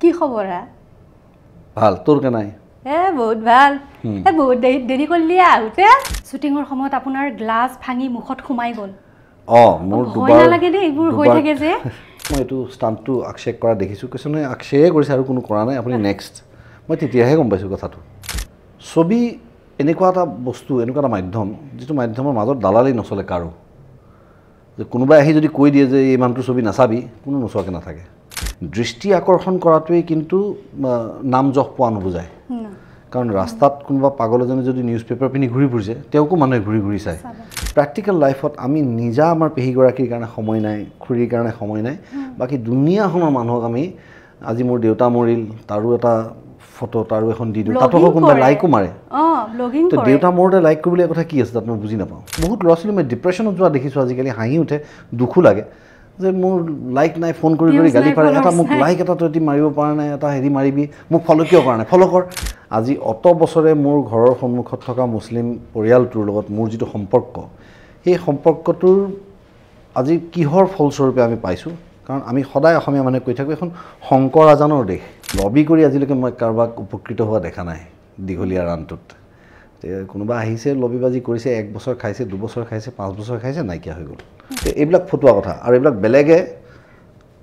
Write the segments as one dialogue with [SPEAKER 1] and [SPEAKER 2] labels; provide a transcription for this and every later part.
[SPEAKER 1] কি খবৰ হা
[SPEAKER 2] ভাল তোৰ কে নাই
[SPEAKER 1] বহুত ভাল বহুত দেৰি কৰিলি আহোঁতে শ্বুটিঙৰ সময়ত আপোনাৰ গ্লাছ ভাঙি মুখত সোমাই গ'ল
[SPEAKER 2] মোৰ
[SPEAKER 1] ভয় নালাগে দেই এইবোৰ হৈ থাকে যে
[SPEAKER 2] মই এইটো ষ্টাণ্টটো অক্ষয় কৰা দেখিছোঁ কিছুমানে অক্ষয়ে কৰিছে আৰু কোনো কৰা নাই আপুনি নেক্সট মই তেতিয়াহে গম পাইছোঁ কথাটো ছবি এনেকুৱা এটা বস্তু এনেকুৱা এটা মাধ্যম যিটো মাধ্যমৰ মাজত দালালি নচলে কাৰো যে কোনোবাই আহি যদি কৈ দিয়ে যে এই মানুহটোৰ ছবি নাচাবি কোনো নোচোৱাকৈ নাথাকে দৃষ্টি আকৰ্ষণ কৰাটোৱেই কিন্তু নাম যশ পোৱা নুবুজায় কাৰণ ৰাস্তাত কোনোবা পাগল এজনে যদি নিউজ পেপাৰ পিন্ধি ঘূৰি ফুৰিছে তেওঁকো মানুহে ঘূৰি ঘূৰি চায় প্ৰেক্টিকেল লাইফত আমি নিজা আমাৰ পেহীগৰাকীৰ কাৰণে সময় নাই খুৰীৰ কাৰণে সময় নাই বাকী দুনিয়াখনৰ মানুহক আমি আজি মোৰ দেউতা মৰিল তাৰো এটা ফটো তাৰো এখন দি দিওঁ তাতো কোনোবাই লাইকো মাৰে তো দেউতা মৰোতে লাইক কৰিবলৈ কথা কি আছে তাত মই বুজি নাপাওঁ বহুত ল'ৰা ছোৱালী মই ডিপ্ৰেশ্যনত যোৱা দেখিছোঁ আজিকালি হাঁহি উঠে দুখো লাগে যে মোৰ লাইক নাই ফোন কৰি কৰি গালি পাৰে এটা মোক লাইক এটা তই মাৰিব পৰা নাই এটা হেৰি মাৰিবি মোক ফ'ল' কিয় কৰা নাই ফ'ল' কৰ আজি অত বছৰে মোৰ ঘৰৰ সন্মুখত থকা মুছলিম পৰিয়ালটোৰ লগত মোৰ যিটো সম্পৰ্ক সেই সম্পৰ্কটোৰ আজি কিহৰ ফলস্বৰূপে আমি পাইছোঁ কাৰণ আমি সদায় অসমীয়া মানুহে কৈ থাকোঁ এখন শংকৰ আজানৰ দেশ লবি কৰি আজিলৈকে মই কাৰোবাক উপকৃত হোৱা দেখা নাই দীঘলীয়া ৰানটোত কোনোবা আহিছে লবিবাজি কৰিছে 1 বছৰ খাইছে 2 বছৰ খাইছে 5 বছৰ খাইছে নাইকিয়া হৈ গ'ল এইবিলাক ফটোৱা কথা আৰু এইবিলাক বেলেগে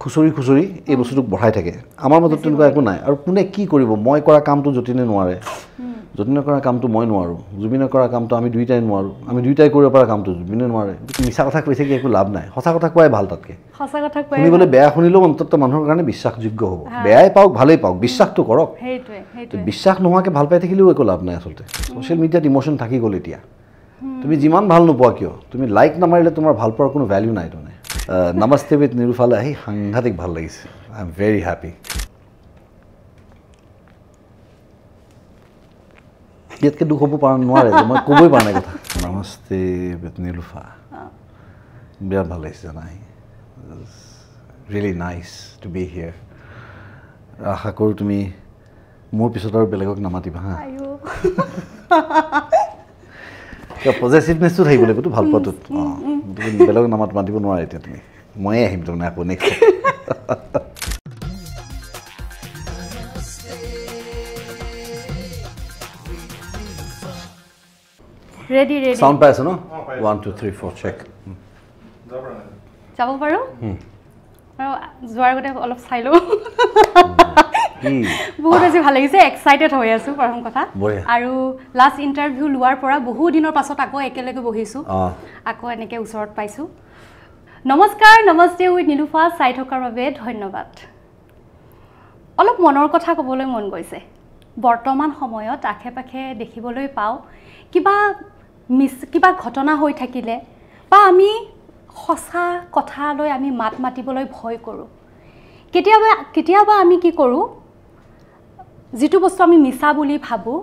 [SPEAKER 2] খুচৰি খুচৰি এই বস্তুটোক বঢ়াই থাকে আমাৰ মাজত তেনেকুৱা একো নাই আৰু কোনে কি কৰিব মই কৰা কামটো যতীনে নোৱাৰে যতীনে কৰা কামটো মই নোৱাৰোঁ জুবিনে কৰা কামটো আমি দুইটাই নোৱাৰোঁ আমি দুইটাই কৰিব পৰা কামটো জুবিনে নোৱাৰে মিছা কথা কৈ থাকি একো লাভ নাই সঁচা কথা কোৱাই ভাল তাতকৈ শুনিবলৈ বেয়া শুনিলেও অন্ততঃ মানুহৰ কাৰণে বিশ্বাসযোগ্য হ'ব বেয়াই পাওক ভালেই পাওক বিশ্বাসটো কৰক বিশ্বাস নোহোৱাকৈ ভাল পাই থাকিলেও একো লাভ নাই আচলতে ছ'চিয়েল মিডিয়াত ইম'শ্যন থাকি গ'ল এতিয়া তুমি যিমান ভাল নোপোৱা কিয় তুমি লাইক নামাৰিলে তোমাৰ ভাল পোৱাৰ কোনো ভেল্যু নাই তাৰমানে নমস্তে উইথ নিৰুফালে আহি সাংঘাতিক ভাল লাগিছে আই এম ভেৰি হেপী ইয়াতকৈ দুখ হ'ব পৰা নোৱাৰে যে মই ক'বই পৰা নাই কথা নমস্তে উইথ নিৰুফা বিৰাট ভাল লাগিছে জানা ৰিয়েলি নাইচ টু বি হিয়াৰ আশা কৰোঁ তুমি মোৰ পিছত আৰু বেলেগক নামাতিবা হা পজিটিভনেছটো থাকিব লাগিবতো ভাল পোৱাটোত বেলেগক মাতিব নোৱাৰা এতিয়া তুমি ময়ে আহিম তাৰমানে আকৌ নেক্সট
[SPEAKER 1] ৰেডি
[SPEAKER 2] সাউণ্ড পাই আছে ন 1 2 3 4 চেক
[SPEAKER 1] যাব পাৰোঁ আৰু যোৱাৰ আগতে অলপ চাই লওঁ বহুত আজি ভাল লাগিছে এক্সাইটেড হৈ আছোঁ প্ৰথম কথা আৰু লাষ্ট ইণ্টাৰভিউ লোৱাৰ পৰা বহু দিনৰ পাছত আকৌ একেলগে বহিছোঁ আকৌ এনেকৈ ওচৰত পাইছোঁ নমস্কাৰ নমস্তে উইথ নিলুফা চাই থকাৰ বাবে ধন্যবাদ অলপ মনৰ কথা ক'বলৈ মন গৈছে বৰ্তমান সময়ত আশে পাশে দেখিবলৈ পাওঁ কিবা ঘটনা হৈ থাকিলে বা আমি সঁচা কথালৈ আমি মাত মাতিবলৈ ভয় কৰোঁ কেতিয়াবা আমি কি কৰোঁ যিটো বস্তু আমি মিছা বুলি ভাবোঁ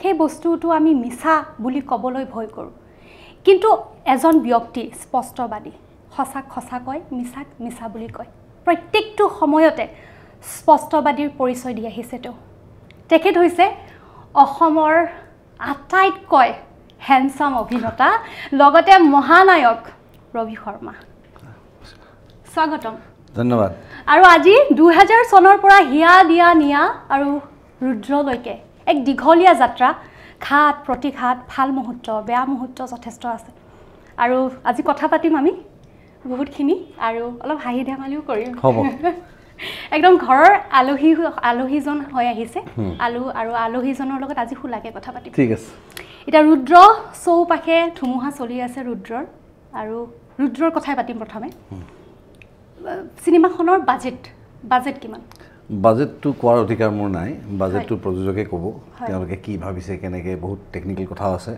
[SPEAKER 1] সেই বস্তুটো আমি মিছা বুলি ক'বলৈ ভয় কৰোঁ কিন্তু এজন ব্যক্তি স্পষ্টবাদী সঁচাক সঁচা কয় মিছাক মিছা বুলি কয় প্ৰত্যেকটো সময়তে স্পষ্টবাদীৰ পৰিচয় দি আহিছে তেখেত হৈছে অসমৰ আটাইতকৈ হেণ্ডচাম অভিনেতা লগতে মহানায়ক ৰবি শৰ্মা স্বাগতম
[SPEAKER 2] ধন্যবাদ
[SPEAKER 1] আৰু আজি 2000 চনৰ পৰা হিয়া দিয়া নিয়া আৰু ৰুদ্ৰলৈকে এক দীঘলীয়া যাত্ৰা ঘাট প্ৰতিঘাত ভাল মুহূৰ্ত বেয়া মুহূৰ্ত যথেষ্ট আছে আৰু আজি কথা পাতিম আমি বহুতখিনি আৰু অলপ হাঁহি ধেমালিও কৰিম
[SPEAKER 2] হ'ব
[SPEAKER 1] একদম ঘৰৰ আলহীজন হৈ আহিছে আৰু আলহীজনৰ লগত আজি খুলাকে কথা পাতিম
[SPEAKER 2] ঠিক আছে
[SPEAKER 1] এতিয়া ৰুদ্ৰ চৌপাশে ধুমুহা চলি আছে ৰুদ্ৰৰ আৰু ৰুদ্ৰৰ কথাই পাতিম প্ৰথমে চিনেমাখনৰ বাজেট কিমান
[SPEAKER 2] বাজেটটো কোৱাৰ অধিকাৰ মোৰ নাই বাজেটটো প্ৰযোজকে ক'ব তেওঁলোকে কি ভাবিছে কেনেকৈ বহুত টেকনিকেল কথাও আছে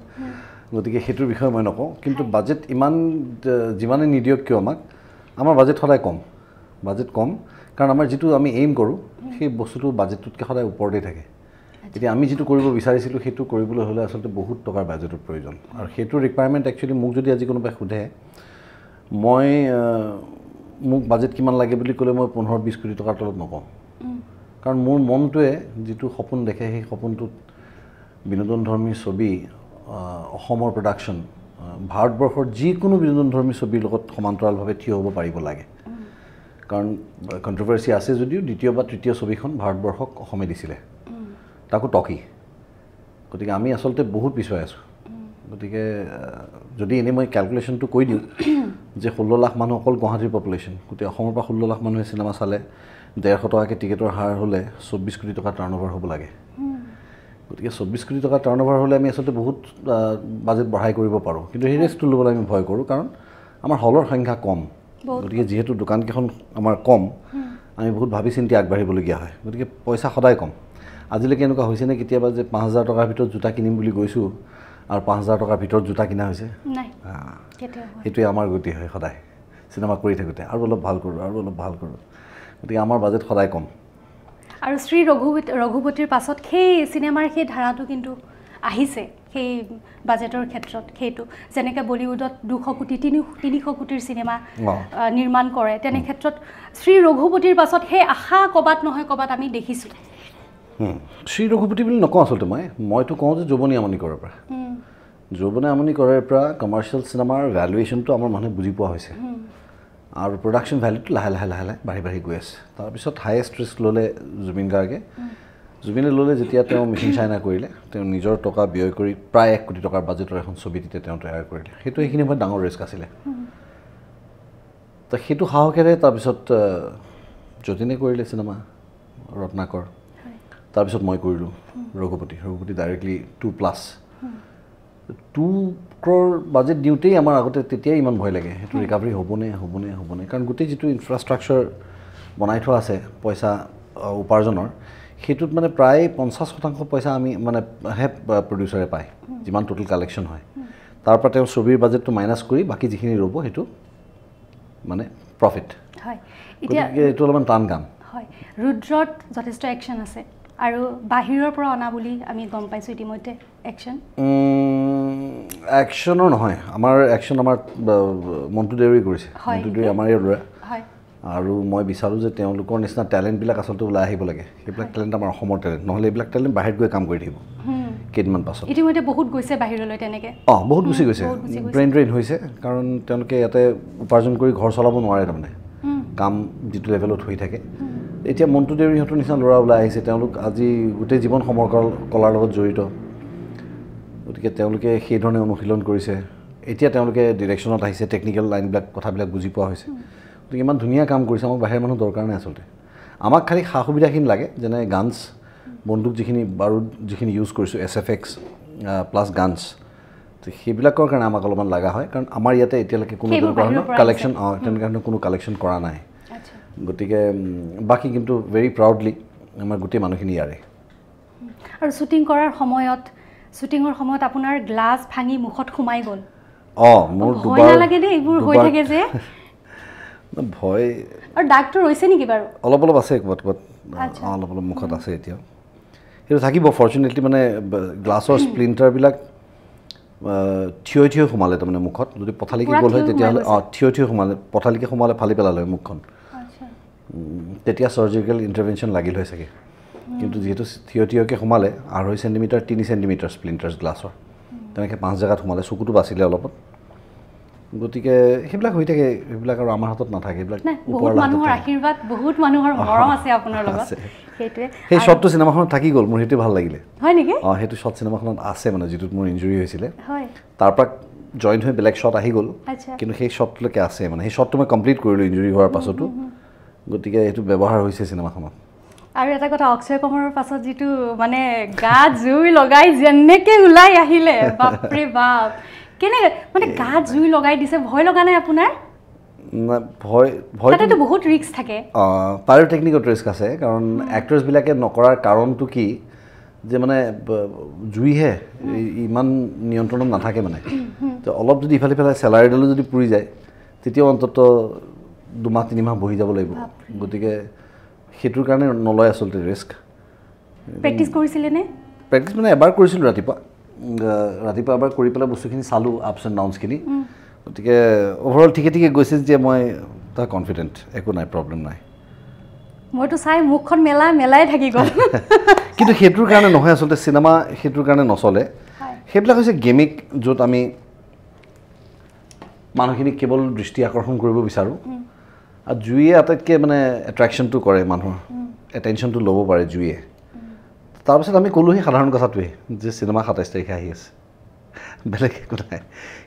[SPEAKER 2] গতিকে সেইটোৰ বিষয়ে মই নকওঁ কিন্তু বাজেট যিমানে নিদিয়ক কিয় আমাৰ বাজেট সদায় বাজেট কম কাৰণ আমাৰ যিটো আমি এইম কৰোঁ সেই বস্তুটো বাজেটটোতকৈ সদায় ওপৰতেই থাকে এতিয়া আমি যিটো কৰিব বিচাৰিছিলোঁ সেইটো কৰিবলৈ হ'লে আচলতে বহুত টকাৰ বাজেটৰ প্ৰয়োজন আৰু সেইটো ৰিকুৱাৰমেণ্ট একচুৱেলি মোক যদি আজি কোনোবাই সোধে মই মোক বাজেট কিমান লাগে বুলি ক'লে মই 15-20 কোটি টকাৰ তলত নকওঁ কাৰণ মোৰ মনটোৱে যিটো সপোন দেখে সেই সপোনটোত বিনোদনধৰ্মী ছবি অসমৰ প্ৰডাকশ্যন ভাৰতবৰ্ষৰ যিকোনো বিনোদনধৰ্মী ছবিৰ লগত সমান্তৰালভাৱে থিয় হ'ব পাৰিব লাগে কাৰণ কণ্ট্ৰভাৰ্চি আছে যদিও দ্বিতীয় বা তৃতীয় ছবিখন ভাৰতবৰ্ষক অসমে দিছিলে তাকো টকি গতিকে আমি আচলতে বহুত পিছুৱাই আছোঁ গতিকে যদি এনেই মই কেলকুলেশ্যনটো কৈ দিওঁ যে 16 লাখ মানুহ অকল গুৱাহাটীৰ পপুলেশ্যন গোটেই অসমৰ পৰা 16 লাখ মানুহে চিনেমা চালে 150 টকাকৈ টিকেটৰ হাৰ হ'লে 24 কোটি টকা টাৰ্ণঅভাৰ হ'ব লাগে গতিকে 24 কোটি টকা টাৰ্ণঅভাৰ হ'লে আমি আচলতে বহুত বাজেট বঢ়াই কৰিব পাৰোঁ কিন্তু সেই ৰিস্কটো ল'বলৈ আমি ভয় কৰোঁ কাৰণ আমাৰ হলৰ সংখ্যা কম গতিকে যিহেতু দোকানকেইখন আমাৰ কম আমি বহুত ভাবি চিন্তি আগবাঢ়িবলগীয়া হয় গতিকে পইচা সদায় কম আজিলৈকে এনেকুৱা হৈছেনে কেতিয়াবা যে 5,000 টকাৰ ভিতৰত জোতা কিনিম বুলি গৈছোঁ আৰু 5,000 টকাৰ ভিতৰত জোতা কিনা হৈছে
[SPEAKER 1] নাই
[SPEAKER 2] সেইটোৱে আমাৰ গতি হয় সদায় চিনেমা কৰি থাকোঁতে আৰু অলপ ভাল কৰোঁ গতিকে আমাৰ বাজেট সদায় কম
[SPEAKER 1] আৰু শ্ৰী ৰঘুপতিৰ পাছত সেই চিনেমাৰ সেই ধাৰাটো কিন্তু আহিছে সেই বাজেটৰ ক্ষেত্ৰত সেইটো যেনেকৈ বলিউডত 200 কোটি 300 কোটিৰ চিনেমা নিৰ্মাণ কৰে তেনে ক্ষেত্ৰত শ্ৰী ৰঘুপতিৰ পাছত সেই আশা ক'বাত নহয় ক'বাত আমি দেখিছোঁ
[SPEAKER 2] শ্ৰী ৰঘুপতি বুলি নকওঁ আচলতে মইতো কওঁ যে যৌৱনী আমনি কৰাৰ পৰা যৌৱনী আমনি কৰাৰ পৰা কমাৰ্চিয়েল চিনেমাৰ ভেলুৱেশ্যনটো আমাৰ মানুহে বুজি পোৱা হৈছে আৰু প্ৰডাকশ্যন ভেলুটো লাহে লাহে বাঢ়ি গৈ আছে তাৰপিছত হায়েষ্ট ৰিস্ক ল'লে জুবিন গাৰ্গে জুবিনে ল'লে যেতিয়া তেওঁ মিছন চাইনা কৰিলে তেওঁ নিজৰ টকা ব্যয় কৰি প্ৰায় 1 কোটি টকাৰ বাজেটৰ এখন ছবি তেতিয়া তেওঁ তৈয়াৰ কৰিলে সেইটো সেইখিনি সময়ত ডাঙৰ ৰিস্ক আছিলে তো সেইটো সাহসেৰে তাৰপিছত যতীনে কৰিলে চিনেমা ৰত্নাকৰ তাৰপিছত মই কৰিলোঁ ৰঘুপতি ডাইৰেক্টলি 2+ 2 crore বাজেট দিওঁতেই আমাৰ আগতে তেতিয়াই ইমান ভয় লাগে সেইটো ৰিকভাৰী হ'বনে কাৰণ গোটেই যিটো ইনফ্ৰাষ্ট্ৰাকচাৰ বনাই থোৱা আছে পইচা উপাৰ্জনৰ সেইটোত মানে প্ৰায় 50% পইচা আমি মানে হে প্ৰডিউচাৰে পায় যিমান টোটেল কালেকশ্যন হয় তাৰ পৰা তেওঁ ছবিৰ বাজেটটো মাইনাছ কৰি বাকী যিখিনি ৰ'ব সেইটো মানে প্ৰফিট
[SPEAKER 1] হয় এতিয়া
[SPEAKER 2] এইটো অলপমান টান কাম
[SPEAKER 1] হয় ৰুদ্ৰত যথেষ্ট একশ্যন আছে আৰু বাহিৰৰ পৰা অনা বুলি আমি গম পাইছোঁ ইতিমধ্যে
[SPEAKER 2] একশ্যনৰ নহয় আমাৰ একশ্যন আমাৰ মণ্টু দেউৰী কৰিছে মণ্টু দেউৰী আমাৰ ইয়াৰ ল'ৰা আৰু মই বিচাৰোঁ যে তেওঁলোকৰ নিচিনা টেলেণ্টবিলাক আচলতে ওলাই আহিব লাগে সেইবিলাক টেলেণ্ট আমাৰ অসমৰ টেলেণ্ট নহ'লে এইবিলাক টেলেণ্ট বাহিৰত গৈ কাম কৰি থাকিব কেইদিনমান পাছত
[SPEAKER 1] ইতিমধ্যে বহুত গৈছে বাহিৰলৈ তেনেকৈ
[SPEAKER 2] বহুত গুচি গৈছে ব্ৰেইন ড্ৰেইন হৈছে কাৰণ তেওঁলোকে ইয়াতে উপাৰ্জন কৰি ঘৰ চলাব নোৱাৰে তাৰমানে কাম যিটো লেভেলত হৈ থাকে এতিয়া মণ্টু দেউৰীহঁতৰ নিচিনা ল'ৰা ওলাই আহিছে তেওঁলোক আজি গোটেই জীৱন কলাৰ লগত জড়িত গতিকে তেওঁলোকে সেই ধৰণে অনুশীলন কৰিছে এতিয়া তেওঁলোকে ডিৰেকশ্যনত আহিছে টেকনিকেল লাইনবিলাক কথাবিলাক বুজি পোৱা হৈছে গতিকে ইমান ধুনীয়া কাম কৰিছে আমাক বাহিৰৰ মানুহ দৰকাৰ নাই আচলতে আমাক খালি সা সুবিধাখিনি লাগে যেনে গানছ বন্দুক যিখিনি ইউজ কৰিছোঁ SFX প্লাছ গানছ তো সেইবিলাকৰ কাৰণে আমাক অলপমান লগা হয় কাৰণ আমাৰ ইয়াতে এতিয়ালৈকে কোনো কালেকশ্যন তেনেকুৱা ধৰণৰ কোনো কালেকশ্যন কৰা নাই গতিকে বাকী কিন্তু ভেৰি প্ৰাউডলি আমাৰ গোটেই মানুহখিনি ইয়াৰে
[SPEAKER 1] আৰু শ্বুটিং কৰাৰ সময়ত আপোনাৰ গ্লাছ ভাঙি মুখত সোমাই গ'ল
[SPEAKER 2] মোৰ
[SPEAKER 1] ভয় নালাগে দেই এইবোৰ হৈ থাকে যে
[SPEAKER 2] ভয়
[SPEAKER 1] আৰু ডাক্তৰ হৈছে নেকি বাৰু
[SPEAKER 2] অলপ আছে ক'ৰবাত অলপ মুখত আছে এতিয়াও সেইটো থাকিব ফৰ্চুনেটলি মানে গ্লাছৰ স্প্লিণ্টাৰবিলাক থিয় সোমালে তাৰমানে মুখত যদি পথালিকে গ'ল হয় তেতিয়াহ'লে থিয় সোমালে পথালিকে সোমালে ফালি পেলালে হয় মুখখন তেতিয়া চাৰ্জিকেল ইণ্টাৰভেনশ্যন লাগিল হয় চাগে কিন্তু যিহেতু থিয়কৈ সোমালে 2.5 চেণ্টিমিটাৰ 3 চেণ্টিমিটাৰ স্প্লিণ্টাৰ্ছ গ্লাছৰ তেনেকৈ 5 জেগাত সোমালে চকুটো বাচিলে অলপত গতিকে সেইবিলাক হৈ থাকে সেইবিলাক আৰু আমাৰ হাতত নাথাকে এইবিলাক
[SPEAKER 1] মানুহৰ আশীৰ্বাদ বহুত মানুহৰ মৰম আছে আপোনাৰ লগত সেইটোৱে
[SPEAKER 2] সেই শ্বটটো চিনেমাখনত থাকি গ'ল মোৰ সেইটো ভাল লাগিলে
[SPEAKER 1] হয় নেকি
[SPEAKER 2] সেইটো শ্বট চিনেমাখনত আছে মানে যিটোত মোৰ ইঞ্জুৰি হৈছিলে তাৰ পৰা জইণ্ট হৈ বেলেগ শ্বট আহি গ'ল কিন্তু সেই শ্বটটোলৈকে আছে মানে সেই শ্বটটো মই কমপ্লিট কৰিলোঁ ইঞ্জুৰি হোৱাৰ পাছতো গতিকে এইটো ব্যৱহাৰ হৈছে চিনেমাখনত
[SPEAKER 1] আৰু এটা কথা অক্ষয় কুমাৰৰ পাছত যিটো মানে গাত জুই লগাই যেনেকৈ ওলাই আহিলে বাপৰে বাপ কেনেকৈ মানে গাত জুই লগাই দিছে ভয় লগা নাই আপোনাৰ তাতেতো বহুত ৰিস্ক থাকে
[SPEAKER 2] পাইৰ'টেকনিকত ৰিস্ক আছে কাৰণ এক্টৰ্ছবিলাকে নকৰাৰ কাৰণটো কি যে মানে জুইহে ইমান নিয়ন্ত্ৰণত নাথাকে মানে তো অলপ যদি ইফালে চেলাৰীডালো যদি পুৰি যায় তেতিয়াও অন্তত 2-3 মাহ বহি যাব লাগিব গতিকে সেইটোৰ কাৰণে নলয় আচলতে ৰিস্ক
[SPEAKER 1] প্ৰেক্টিছ কৰিছিলেনে
[SPEAKER 2] প্ৰেক্টিছ মানে এবাৰ কৰিছিলোঁ ৰাতিপুৱা এবাৰ কৰি পেলাই বস্তুখিনি চালোঁ আপছ এণ্ড ডাউনছখিনি গতিকে অভাৰঅল ঠিকে গৈছে যে মই তাৰ কনফিডেণ্ট একো নাই প্ৰব্লেম নাই
[SPEAKER 1] মইতো চাই মুখখন মেলাই থাকি গ'ল
[SPEAKER 2] কিন্তু সেইটোৰ কাৰণে নহয় আচলতে চিনেমা সেইটোৰ কাৰণে নচলে সেইবিলাক হৈছে গেমিক য'ত আমি মানুহখিনিক কেৱল দৃষ্টি আকৰ্ষণ কৰিব বিচাৰোঁ আৰু জুয়ে আটাইতকৈ মানে এট্ৰেকশ্যনটো কৰে মানুহৰ এটেনশ্যনটো ল'ব পাৰে জুয়ে তাৰপিছত আমি ক'লোঁ সেই সাধাৰণ কথাটোৱে যে চিনেমা 27 তাৰিখে আহি আছে বেলেগ একো নাই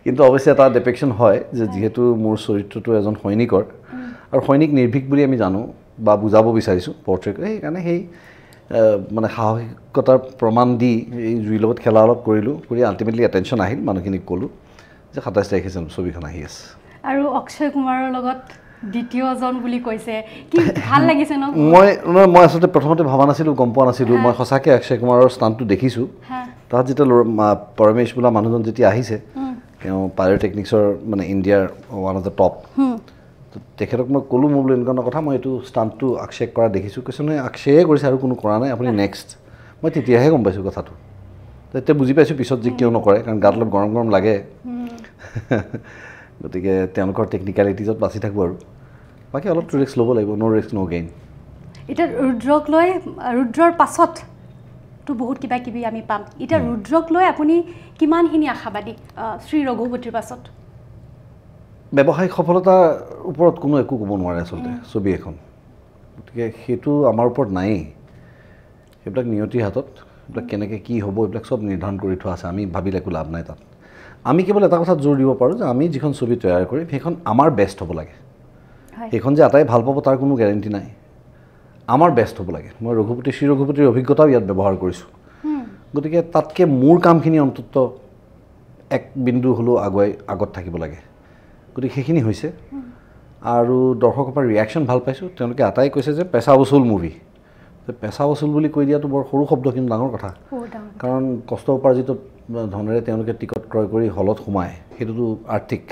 [SPEAKER 2] কিন্তু অৱশ্যে এটা ডিপেকশ্যন হয় যে যিহেতু মোৰ চৰিত্ৰটো এজন সৈনিকৰ আৰু সৈনিক নিৰ্ভীক বুলি আমি জানো বা বুজাব বিচাৰিছোঁ পৰ্ট্ৰেট সেইকাৰণে সেই মানে সাহসিকতাৰ প্ৰমাণ দি এই জুইৰ লগত খেলা অলপ কৰিলোঁ কৰি আল্টিমেটলি এটেনশ্যন আহিল মানুহখিনিক ক'লোঁ যে 27 তাৰিখে ছবিখন আহি আছে
[SPEAKER 1] আৰু অক্ষয় কুমাৰৰ লগত দ্বিতীয়জন বুলি কৈছে কি ভাল লাগিছে ন
[SPEAKER 2] মই আচলতে প্ৰথমতে ভবা নাছিলোঁ গম পোৱা নাছিলোঁ মই সঁচাকৈ অক্ষয় কুমাৰৰ স্থানটো দেখিছোঁ তাত যেতিয়া পৰমেশ বোলা মানুহজন যেতিয়া আহিছে তেওঁ পাইৰটেকনিক্সৰ মানে ইণ্ডিয়াৰ ওৱান অফ দ্য টপ তেখেতক মই ক'লোঁ মই বোলো এনেকুৱা কথা মই এইটো ষ্টাণ্টটো অক্ষয়ক কৰা দেখিছোঁ কৈছে নহয় অক্ষয়ে কৰিছে আৰু কোনো কৰা নাই আপুনি নেক্সট মই তেতিয়াহে গম পাইছোঁ কথাটো তেতিয়া বুজি পাইছোঁ পিছত যে কিয় নকৰে কাৰণ গাত অলপ গৰম গৰম লাগে গতিকে তেওঁলোকৰ টেকনিকেলিটিজত বাচি থাকোঁ আৰু বাকী অলপ ৰিস্ক ল'ব লাগিব ন' ৰিস্ক ন' গেইন
[SPEAKER 1] এতিয়া ৰুদ্ৰক লৈ ৰুদ্ৰৰ পাছততো বহুত কিবা কিবি আমি পাম এতিয়া ৰুদ্ৰক লৈ আপুনি কিমানখিনি আশাবাদী শ্ৰী ৰঘুপতিৰ পাছত
[SPEAKER 2] ব্যৱসায়িক সফলতাৰ ওপৰত কোনো একো ক'ব নোৱাৰে আচলতে ছবি এখন গতিকে সেইটো আমাৰ ওপৰত নায়েই সেইবিলাক নিয়তিৰ হাতত এইবিলাক কেনেকৈ কি হ'ব এইবিলাক চব নিৰ্ধাৰণ কৰি থোৱা আছে আমি ভাবিলে একো লাভ নাই তাত আমি কেৱল এটা কথাত জোৰ দিব পাৰোঁ যে আমি যিখন ছবি তৈয়াৰ কৰিম সেইখন আমাৰ বেষ্ট হ'ব লাগে সেইখন যে আটাই ভাল পাব তাৰ কোনো গেৰেণ্টি নাই আমাৰ বেষ্ট হ'ব লাগে মই শ্ৰী ৰঘুপতিৰ অভিজ্ঞতাও ইয়াত ব্যৱহাৰ কৰিছোঁ গতিকে তাতকৈ মোৰ কামখিনি অন্তত এক বিন্দু হ'লেও আগত থাকিব লাগে গতিকে সেইখিনি হৈছে আৰু দৰ্শকৰ পৰা ৰিয়েকশ্যন ভাল পাইছোঁ তেওঁলোকে আটাই কৈছে যে পেচা বচুল মুভি পেচা বচুল বুলি কৈ দিয়াটো বৰ সৰু শব্দ কিন্তু ডাঙৰ কথা কাৰণ কষ্ট উপাৰ্জিত ধনেৰে তেওঁলোকে টিকট ক্ৰয় কৰি হলত সোমায় সেইটোতো আৰ্থিক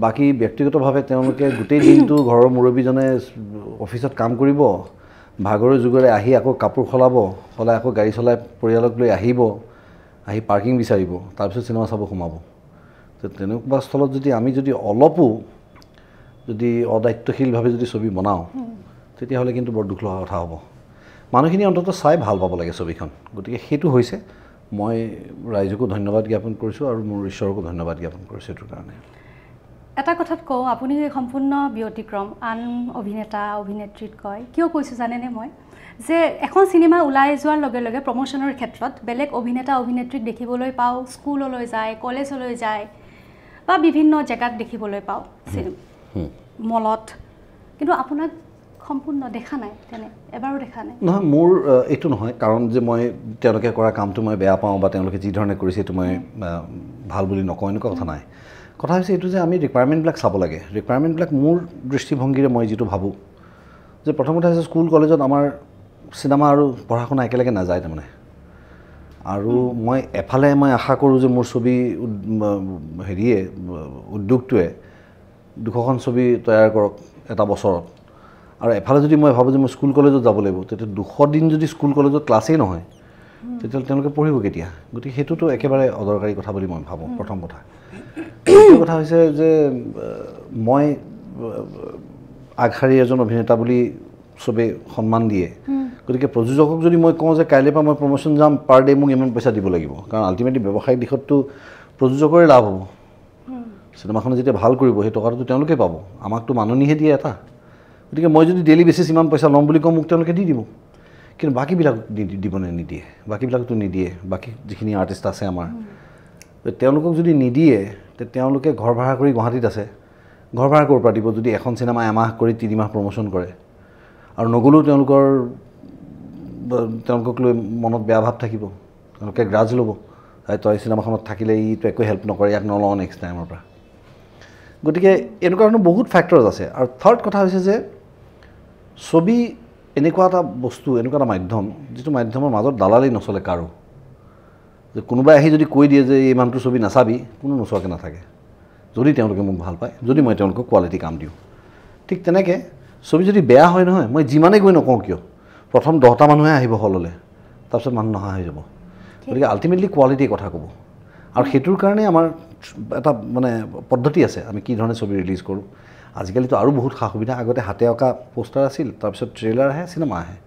[SPEAKER 2] বাকী ব্যক্তিগতভাৱে তেওঁলোকে গোটেই দিনটো ঘৰৰ মুৰব্বীজনে অফিচত কাম কৰিব ভাগৰে যুগৰে আহি আকৌ কাপোৰ সলাই আকৌ গাড়ী চলাই পৰিয়ালক লৈ আহি পাৰ্কিং বিচাৰিব তাৰপিছত চিনেমা চাব সোমাব তো তেনেকুৱা স্থলত আমি যদি অলপো যদি অদায়িত্বশীলভাৱে যদি ছবি বনাওঁ তেতিয়াহ'লে কিন্তু বৰ দুখ লগা কথা হ'ব মানুহখিনি অন্ততঃ চাই ভাল পাব লাগে ছবিখন গতিকে সেইটো হৈছে মই ৰাইজকো ধন্যবাদ জ্ঞাপন কৰিছোঁ আৰু মোৰ ঈশ্বৰকো ধন্যবাদ জ্ঞাপন কৰিছোঁ এইটোৰ কাৰণে
[SPEAKER 1] এটা কথাত কওঁ আপুনি সম্পূৰ্ণ ব্যতিক্ৰম আন অভিনেতা অভিনেত্ৰীত কয় কিয় কৈছোঁ জানেনে মই যে এখন চিনেমা ওলাই যোৱাৰ লগে লগে প্ৰমোশ্যনৰ ক্ষেত্ৰত বেলেগ অভিনেতা অভিনেত্ৰীক দেখিবলৈ পাওঁ স্কুললৈ যায় কলেজলৈ যায় বা বিভিন্ন জেগাত দেখিবলৈ পাওঁ মলত কিন্তু আপোনাক সম্পূৰ্ণ দেখা নাই তেনে এবাৰো দেখা নাই
[SPEAKER 2] নহয় মোৰ এইটো নহয় কাৰণ যে মই তেওঁলোকে কৰা কামটো মই বেয়া পাওঁ বা তেওঁলোকে যি ধৰণে কৰিছে এইটো মই ভাল বুলি নকওঁ এনেকুৱা কথা নাই কথা হৈছে এইটো যে আমি ৰিকুৱাৰমেণ্টবিলাক চাব লাগে ৰিকুৱাৰমেণ্টবিলাক মোৰ দৃষ্টিভংগীৰে মই যিটো ভাবোঁ যে প্ৰথম কথা হৈছে স্কুল কলেজত আমাৰ চিনেমা আৰু পঢ়া শুনা একেলগে নাযায় তাৰমানে আৰু মই এফালে মই আশা কৰোঁ যে মোৰ ছবি উদ্যোগটোৱে 200খন ছবি তৈয়াৰ কৰক এটা বছৰত আৰু এফালে যদি মই ভাবোঁ যে মই স্কুল কলেজত যাব লাগিব তেতিয়া 200 দিন যদি স্কুল কলেজত ক্লাছেই নহয় তেতিয়াহ'লে তেওঁলোকে পঢ়িব কেতিয়া গতিকে সেইটোতো একেবাৰে অদৰকাৰী কথা বুলি মই ভাবোঁ প্ৰথম কথা দ্বিতীয় কথা হৈছে যে মই আগশাৰীৰ এজন অভিনেতা বুলি চবেই সন্মান দিয়ে গতিকে প্ৰযোজকক যদি মই কওঁ যে কাইলৈ পৰা মই প্ৰমোশ্যন যাম পাৰ ডে মোক ইমান পইচা দিব লাগিব কাৰণ আল্টিমেটলি ব্যৱসায়িক দিশততো প্ৰযোজকৰে লাভ হ'ব চিনেমাখন যেতিয়া ভাল কৰিব সেই টকাটো তেওঁলোকে পাব আমাকতো মাননিহে দিয়ে এটা গতিকে মই যদি ডেইলি বেচিছ ইমান পইচা ল'ম বুলি কওঁ মোক তেওঁলোকে দি দিব কিন্তু বাকীবিলাক দিবনে নিদিয়ে বাকীবিলাকতো নিদিয়ে বাকী যিখিনি আৰ্টিষ্ট আছে আমাৰ তেওঁলোকক যদি নিদিয়ে তেওঁলোকে ঘৰ ভাড়া কৰি গুৱাহাটীত আছে ঘৰ ভাড়া ক'ৰ পৰা দিব যদি এখন চিনেমা এমাহ কৰি 3 মাহ প্ৰমোশ্যন কৰে আৰু নগ'লেও তেওঁলোকক লৈ মনত বেয়া ভাৱ থাকিব তেওঁলোকে গ্ৰাজ ল'ব তই চিনেমাখনত থাকিলে ইটো একো হেল্প নকৰে ইয়াক নলওঁ নেক্সট টাইমৰ পৰা গতিকে এনেকুৱা ধৰণৰ বহুত ফেক্টৰ্ছ আছে আৰু থাৰ্ড কথা হৈছে যে ছবি এনেকুৱা এটা বস্তু এনেকুৱা এটা মাধ্যম যিটো মাধ্যমৰ মাজত দালালি নচলে কাৰো যে কোনোবাই আহি যদি কৈ দিয়ে যে এই মানুহটোৰ ছবি নাচাবি কোনো নোচোৱাকৈ নাথাকে যদি তেওঁলোকে মোক ভাল পায় যদি মই তেওঁলোকক কোৱালিটি কাম দিওঁ ঠিক তেনেকৈ ছবি যদি বেয়া হয় নহয় মই যিমানেই গৈ নকওঁ কিয় প্ৰথম 10টা মানুহে আহিব হললৈ তাৰপিছত মানুহ নহা হৈ যাব গতিকে আল্টিমেটলি কোৱালিটিৰ কথা ক'ব আৰু সেইটোৰ কাৰণে আমাৰ এটা মানে পদ্ধতি আছে আমি কি ধৰণে ছবি ৰিলিজ কৰোঁ আজিকালিতো আৰু বহুত সা সুবিধা আগতে হাতে অঁকা পোষ্টাৰ আছিল তাৰপিছত ট্ৰেইলাৰ আহে চিনেমা আহে